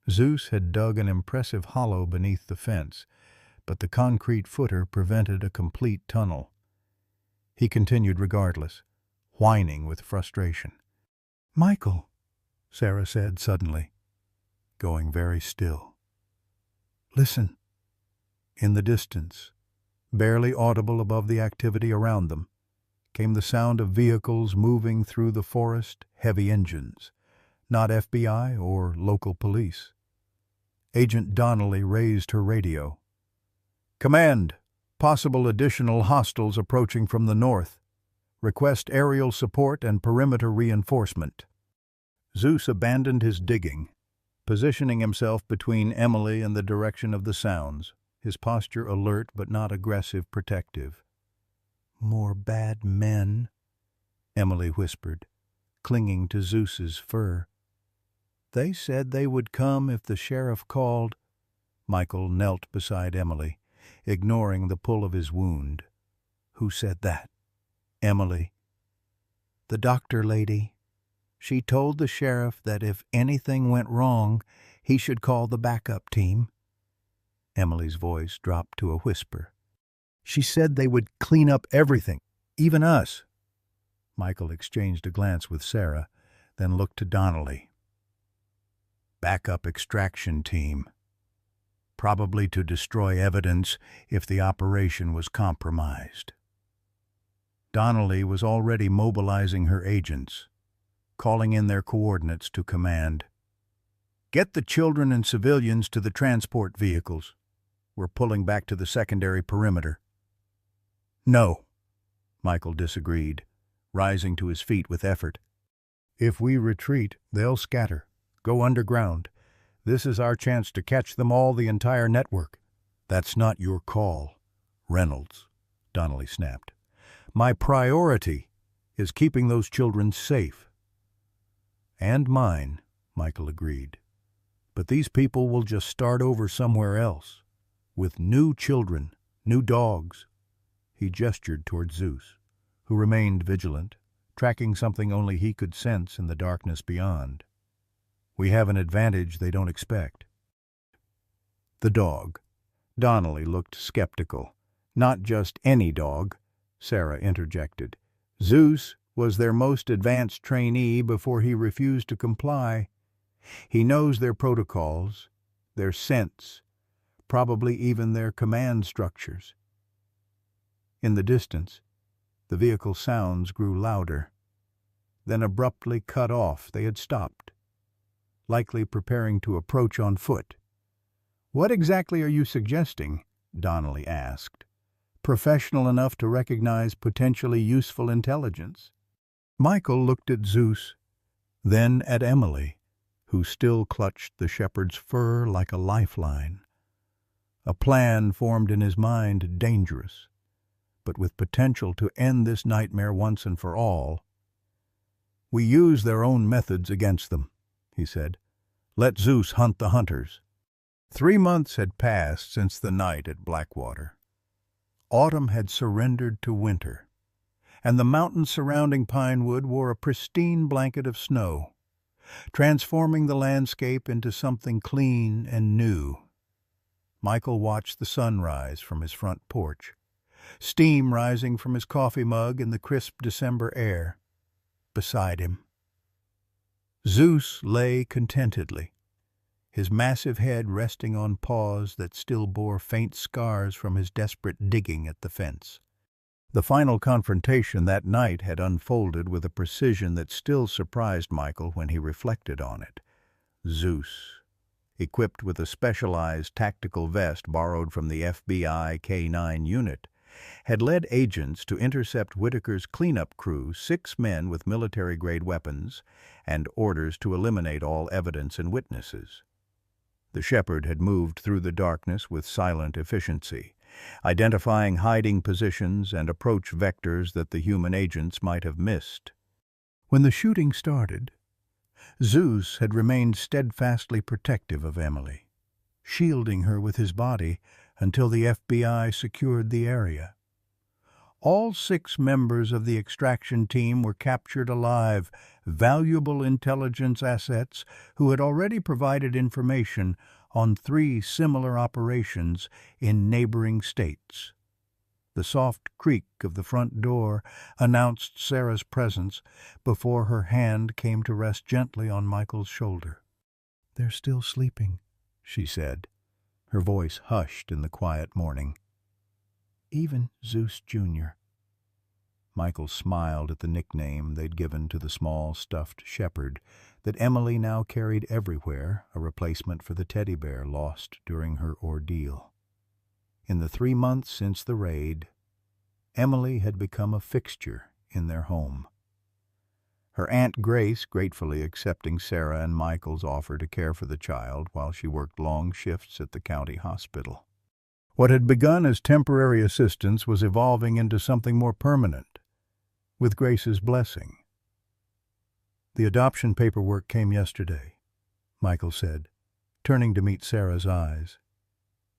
Zeus had dug an impressive hollow beneath the fence, but the concrete footer prevented a complete tunnel. He continued regardless, whining with frustration. "Michael," Sarah said suddenly, going very still. "Listen." In the distance, barely audible above the activity around them, came the sound of vehicles moving through the forest, heavy engines, not FBI or local police. Agent Donnelly raised her radio. "Command, possible additional hostiles approaching from the north. Request aerial support and perimeter reinforcement." Zeus abandoned his digging, positioning himself between Emily and the direction of the sounds, his posture alert but not aggressive, protective. "More bad men," Emily whispered, clinging to Zeus's fur. "They said they would come if the sheriff called." Michael knelt beside Emily, ignoring the pull of his wound. "Who said that?" "Emily. The doctor lady. She told the sheriff that if anything went wrong, he should call the backup team." Emily's voice dropped to a whisper. "She said they would clean up everything, even us." Michael exchanged a glance with Sarah, then looked to Donnelly. "Backup extraction team. Probably to destroy evidence if the operation was compromised." Donnelly was already mobilizing her agents, calling in their coordinates to command. "Get the children and civilians to the transport vehicles. We're pulling back to the secondary perimeter." "No," Michael disagreed, rising to his feet with effort. "If we retreat, they'll scatter, go underground. This is our chance to catch them all, the entire network." "That's not your call, Reynolds," Donnelly snapped. "My priority is keeping those children safe." "And mine," Michael agreed. "But these people will just start over somewhere else, with new children, new dogs." He gestured toward Zeus, who remained vigilant, tracking something only he could sense in the darkness beyond. "We have an advantage they don't expect." "The dog." Donnelly looked skeptical. "Not just any dog," Sarah interjected. "Zeus was their most advanced trainee before he refused to comply. He knows their protocols, their scents, probably even their command structures." In the distance, the vehicle sounds grew louder, then abruptly cut off. They had stopped, likely preparing to approach on foot. "What exactly are you suggesting?" Donnelly asked, professional enough to recognize potentially useful intelligence. Michael looked at Zeus, then at Emily, who still clutched the shepherd's fur like a lifeline. A plan formed in his mind, dangerous, but with potential to end this nightmare once and for all. "We use their own methods against them," he said. "Let Zeus hunt the hunters." 3 months had passed since the night at Blackwater. Autumn had surrendered to winter, and the mountains surrounding Pinewood wore a pristine blanket of snow, transforming the landscape into something clean and new. Michael watched the sunrise from his front porch, steam rising from his coffee mug in the crisp December air. Beside him, Zeus lay contentedly, his massive head resting on paws that still bore faint scars from his desperate digging at the fence. The final confrontation that night had unfolded with a precision that still surprised Michael when he reflected on it. Zeus, equipped with a specialized tactical vest borrowed from the FBI K-9 unit, had led agents to intercept Whitaker's cleanup crew, 6 men with military-grade weapons, and orders to eliminate all evidence and witnesses. The shepherd had moved through the darkness with silent efficiency, identifying hiding positions and approach vectors that the human agents might have missed. When the shooting started, Zeus had remained steadfastly protective of Emily, shielding her with his body until the FBI secured the area. All 6 members of the extraction team were captured alive, valuable intelligence assets who had already provided information on 3 similar operations in neighboring states. The soft creak of the front door announced Sarah's presence before her hand came to rest gently on Michael's shoulder. "They're still sleeping," she said, her voice hushed in the quiet morning. "Even Zeus Jr." Michael smiled at the nickname they'd given to the small stuffed shepherd that Emily now carried everywhere, a replacement for the teddy bear lost during her ordeal. In the 3 months since the raid, Emily had become a fixture in their home. Her Aunt Grace gratefully accepting Sarah and Michael's offer to care for the child while she worked long shifts at the county hospital. What had begun as temporary assistance was evolving into something more permanent, with Grace's blessing. "The adoption paperwork came yesterday," Michael said, turning to meet Sarah's eyes.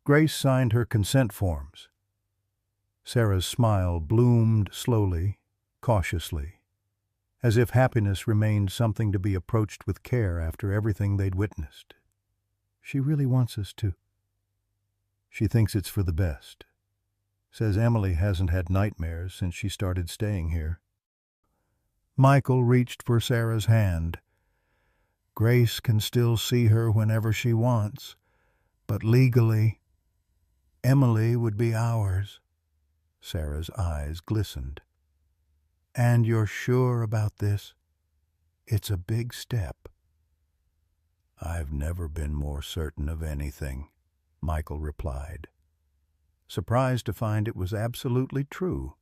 Grace signed her consent forms. Sarah's smile bloomed slowly, cautiously, as if happiness remained something to be approached with care after everything they'd witnessed. "She really wants us to. She thinks it's for the best. Says Emily hasn't had nightmares since she started staying here." Michael reached for Sarah's hand. "Grace can still see her whenever she wants, but legally, Emily would be ours." Sarah's eyes glistened. "And you're sure about this? It's a big step." "I've never been more certain of anything," Michael replied, surprised to find it was absolutely true.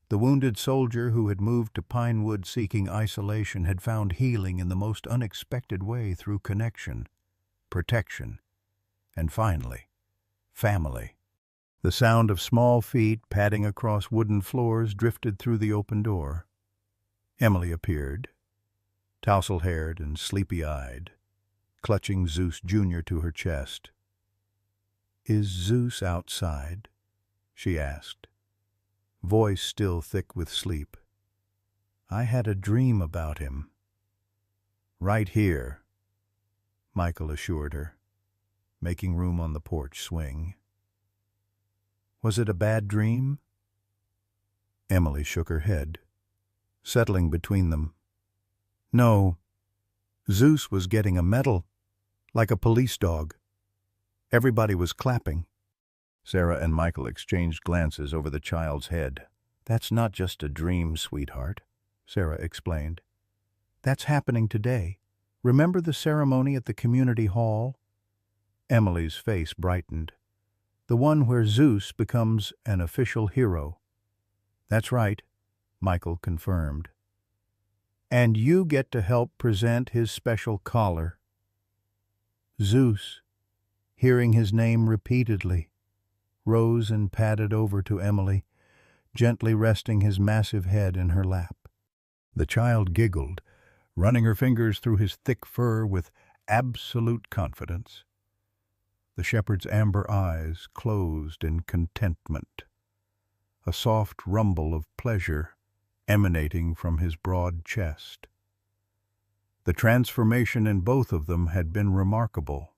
The wounded soldier who had moved to Pinewood seeking isolation had found healing in the most unexpected way through connection, protection, and finally, family. The sound of small feet padding across wooden floors drifted through the open door. Emily appeared, tousle-haired and sleepy-eyed, clutching Zeus Jr. to her chest. "Is Zeus outside?" she asked, voice still thick with sleep. "I had a dream about him." "Right here," Michael assured her, making room on the porch swing. "Was it a bad dream?" Emily shook her head, settling between them. "No. Zeus was getting a medal, like a police dog. Everybody was clapping." Sarah and Michael exchanged glances over the child's head. "That's not just a dream, sweetheart," Sarah explained. "That's happening today. Remember the ceremony at the community hall?" Emily's face brightened. "The one where Zeus becomes an official hero." "That's right," Michael confirmed. "And you get to help present his special collar." Zeus, hearing his name repeatedly, rose and padded over to Emily, gently resting his massive head in her lap. The child giggled, running her fingers through his thick fur with absolute confidence. The shepherd's amber eyes closed in contentment, a soft rumble of pleasure emanating from his broad chest. The transformation in both of them had been remarkable.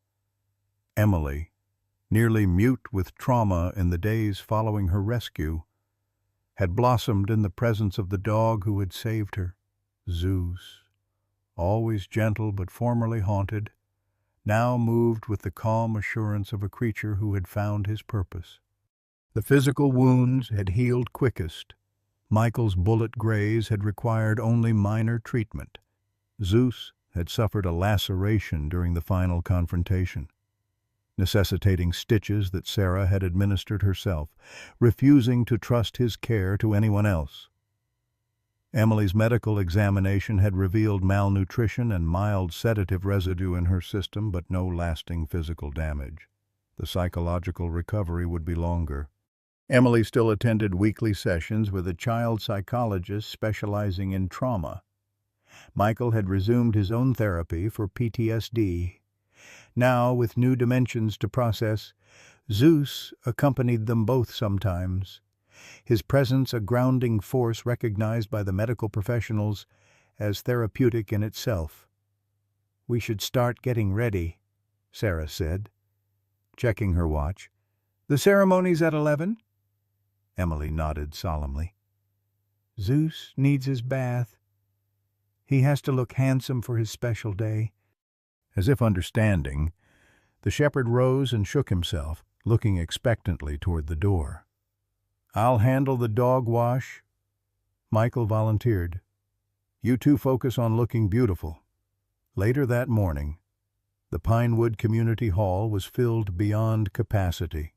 Emily, nearly mute with trauma in the days following her rescue, had blossomed in the presence of the dog who had saved her. Zeus, always gentle but formerly haunted, now moved with the calm assurance of a creature who had found his purpose. The physical wounds had healed quickest. Michael's bullet graze had required only minor treatment. Zeus had suffered a laceration during the final confrontation, necessitating stitches that Sarah had administered herself, refusing to trust his care to anyone else. Emily's medical examination had revealed malnutrition and mild sedative residue in her system, but no lasting physical damage. The psychological recovery would be longer. Emily still attended weekly sessions with a child psychologist specializing in trauma. Michael had resumed his own therapy for PTSD. Now, with new dimensions to process, Zeus accompanied them both sometimes, his presence a grounding force recognized by the medical professionals as therapeutic in itself. "We should start getting ready," Sarah said, checking her watch. "The ceremony's at 11?" Emily nodded solemnly. "Zeus needs his bath. He has to look handsome for his special day." As if understanding, the shepherd rose and shook himself, looking expectantly toward the door. "I'll handle the dog wash," Michael volunteered. "You two focus on looking beautiful." Later that morning, the Pinewood Community Hall was filled beyond capacity.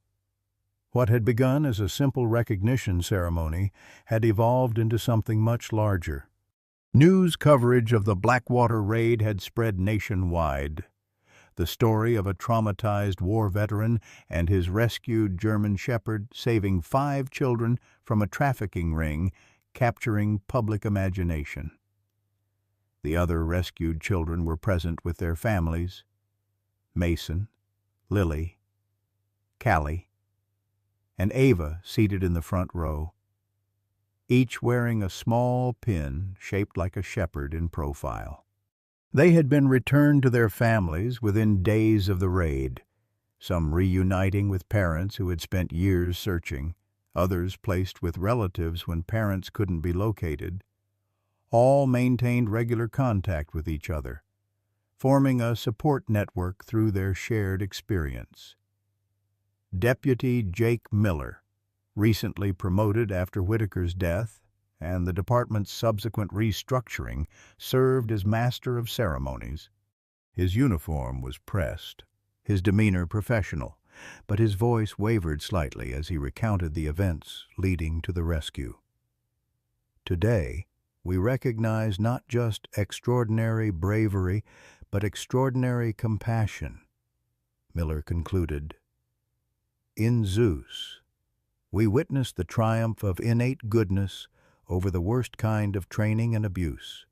What had begun as a simple recognition ceremony had evolved into something much larger. News coverage of the Blackwater raid had spread nationwide. The story of a traumatized war veteran and his rescued German shepherd saving 5 children from a trafficking ring, capturing public imagination. The other rescued children were present with their families: Mason, Lily, Callie, and Ava seated in the front row, each wearing a small pin shaped like a shepherd in profile. They had been returned to their families within days of the raid, some reuniting with parents who had spent years searching, others placed with relatives when parents couldn't be located. All maintained regular contact with each other, forming a support network through their shared experience. Deputy Jake Miller, recently promoted after Whitaker's death and the department's subsequent restructuring, served as master of ceremonies. His uniform was pressed, his demeanor professional, but his voice wavered slightly as he recounted the events leading to the rescue. "Today, we recognize not just extraordinary bravery, but extraordinary compassion," Miller concluded. "In Zeus, we witness the triumph of innate goodness over the worst kind of training and abuse.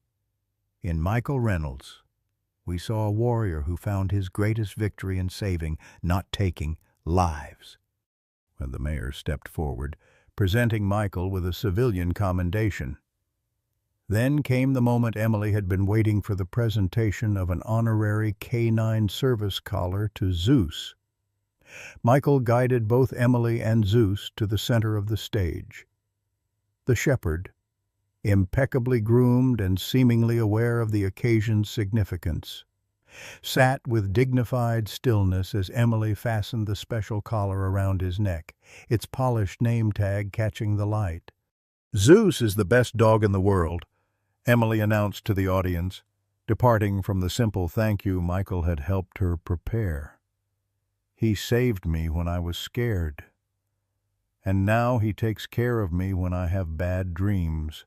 In Michael Reynolds, we saw a warrior who found his greatest victory in saving, not taking, lives." And the mayor stepped forward, presenting Michael with a civilian commendation. Then came the moment Emily had been waiting for, the presentation of an honorary K-9 service collar to Zeus. Michael guided both Emily and Zeus to the center of the stage. The shepherd, impeccably groomed and seemingly aware of the occasion's significance, sat with dignified stillness as Emily fastened the special collar around his neck, its polished name tag catching the light. "Zeus is the best dog in the world," Emily announced to the audience, departing from the simple thank you Michael had helped her prepare. "He saved me when I was scared. And now he takes care of me when I have bad dreams.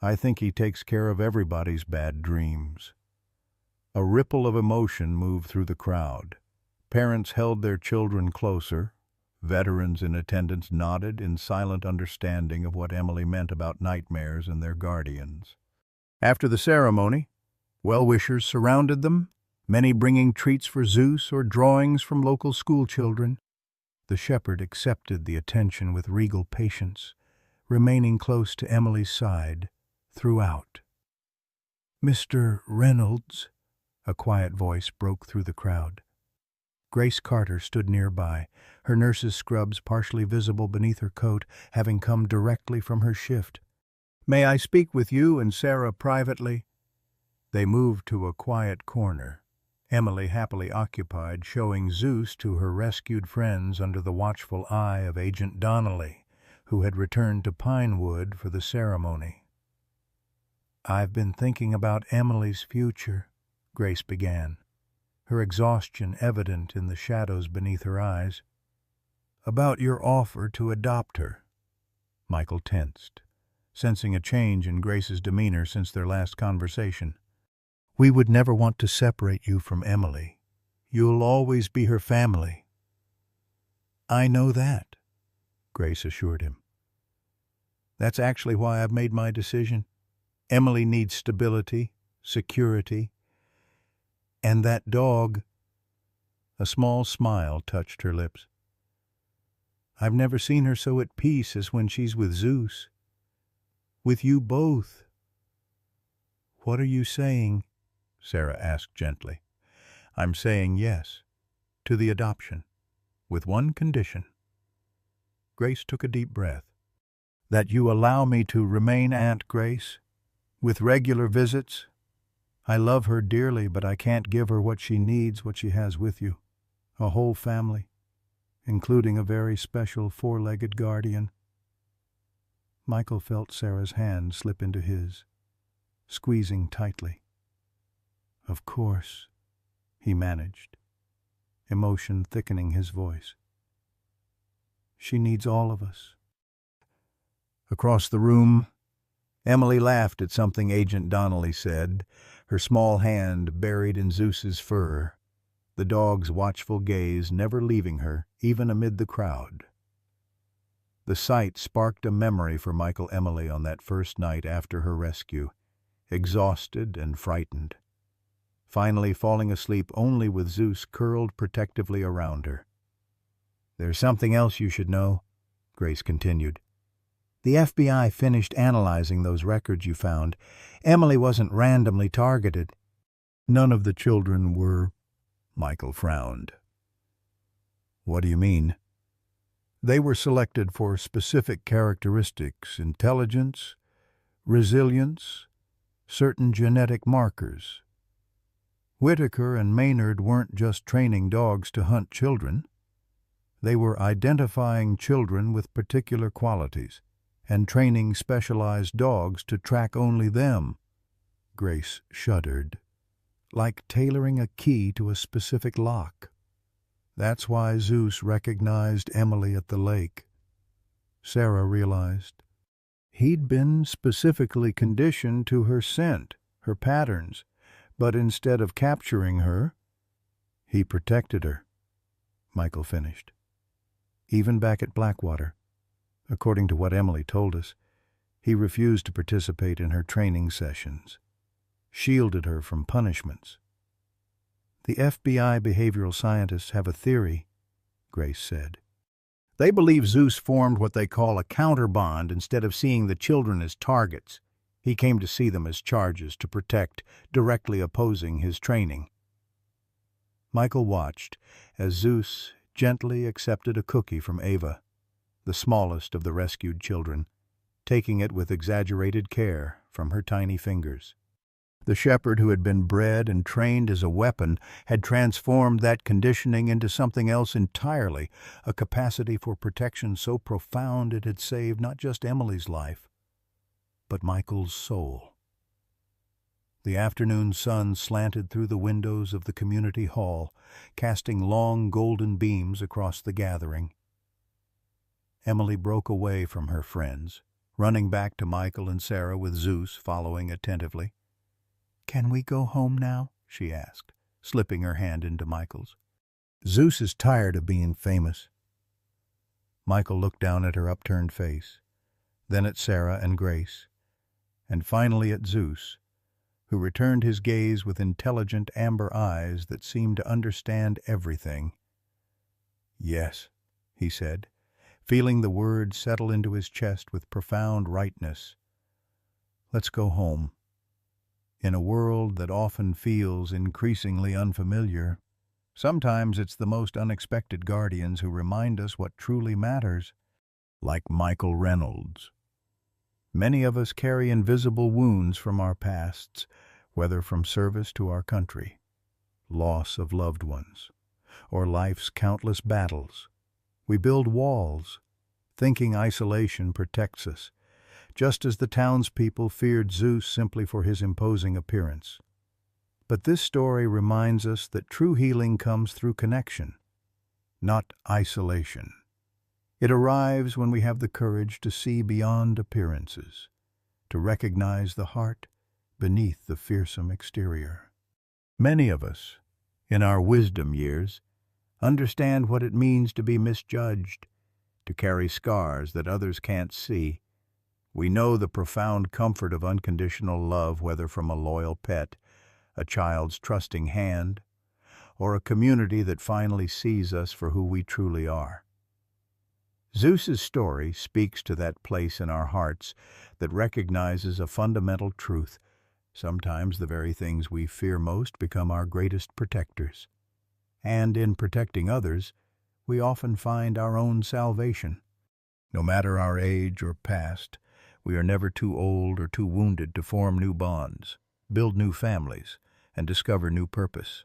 I think he takes care of everybody's bad dreams." A ripple of emotion moved through the crowd. Parents held their children closer. Veterans in attendance nodded in silent understanding of what Emily meant about nightmares and their guardians. After the ceremony, well-wishers surrounded them, many bringing treats for Zeus or drawings from local school children. The shepherd accepted the attention with regal patience, remaining close to Emily's side throughout. "Mr. Reynolds," a quiet voice broke through the crowd. Grace Carter stood nearby, her nurse's scrubs partially visible beneath her coat, having come directly from her shift. "May I speak with you and Sarah privately?" They moved to a quiet corner, Emily happily occupied showing Zeus to her rescued friends under the watchful eye of Agent Donnelly, who had returned to Pinewood for the ceremony. "I've been thinking about Emily's future," Grace began, her exhaustion evident in the shadows beneath her eyes. "About your offer to adopt her." Michael tensed, sensing a change in Grace's demeanor since their last conversation. "We would never want to separate you from Emily. You'll always be her family." "I know that," Grace assured him. "That's actually why I've made my decision. Emily needs stability, security, and that dog—" A small smile touched her lips. I've never seen her so at peace as when she's with Zeus. With you both." "What are you saying?" Sarah asked gently. "I'm saying yes, to the adoption, with one condition." Grace took a deep breath. "That you allow me to remain Aunt Grace, with regular visits. I love her dearly, but I can't give her what she needs, what she has with you. A whole family, including a very special four-legged guardian." Michael felt Sarah's hand slip into his, squeezing tightly. "Of course," he managed, emotion thickening his voice. "She needs all of us." Across the room, Emily laughed at something Agent Donnelly said, her small hand buried in Zeus's fur, the dog's watchful gaze never leaving her, even amid the crowd. The sight sparked a memory for Michael Emily on that first night after her rescue, exhausted and frightened, finally falling asleep only with Zeus curled protectively around her. "There's something else you should know," Grace continued. "The FBI finished analyzing those records you found. Emily wasn't randomly targeted." "None of the children were," Michael frowned. "What do you mean?" "They were selected for specific characteristics: intelligence, resilience, certain genetic markers. Whitaker and Maynard weren't just training dogs to hunt children. They were identifying children with particular qualities and training specialized dogs to track only them." Grace shuddered. "Like tailoring a key to a specific lock. That's why Zeus recognized Emily at the lake." Sarah realized. He'd been specifically conditioned to her scent, her patterns, but instead of capturing her, he protected her, Michael finished. Even back at Blackwater, according to what Emily told us, he refused to participate in her training sessions, shielded her from punishments. "The FBI behavioral scientists have a theory," Grace said. "They believe Zeus formed what they call a counterbond instead of seeing the children as targets. He came to see them as charges to protect, directly opposing his training." Michael watched as Zeus gently accepted a cookie from Ava, the smallest of the rescued children, taking it with exaggerated care from her tiny fingers. The shepherd who had been bred and trained as a weapon had transformed that conditioning into something else entirely, a capacity for protection so profound it had saved not just Emily's life, but Michael's soul. The afternoon sun slanted through the windows of the community hall, casting long golden beams across the gathering. Emily broke away from her friends, running back to Michael and Sarah with Zeus following attentively. "Can we go home now?" she asked, slipping her hand into Michael's. "Zeus is tired of being famous." Michael looked down at her upturned face, then at Sarah and Grace, and finally at Zeus, who returned his gaze with intelligent amber eyes that seemed to understand everything. "Yes," he said, feeling the words settle into his chest with profound rightness. "Let's go home. In a world that often feels increasingly unfamiliar, sometimes it's the most unexpected guardians who remind us what truly matters." Like Michael Reynolds. Many of us carry invisible wounds from our pasts, whether from service to our country, loss of loved ones, or life's countless battles. We build walls, thinking isolation protects us, just as the townspeople feared Zeus simply for his imposing appearance. But this story reminds us that true healing comes through connection, not isolation. It arrives when we have the courage to see beyond appearances, to recognize the heart beneath the fearsome exterior. Many of us, in our wisdom years, understand what it means to be misjudged, to carry scars that others can't see. We know the profound comfort of unconditional love, whether from a loyal pet, a child's trusting hand, or a community that finally sees us for who we truly are. Zeus's story speaks to that place in our hearts that recognizes a fundamental truth. Sometimes the very things we fear most become our greatest protectors. And in protecting others, we often find our own salvation. No matter our age or past, we are never too old or too wounded to form new bonds, build new families, and discover new purpose.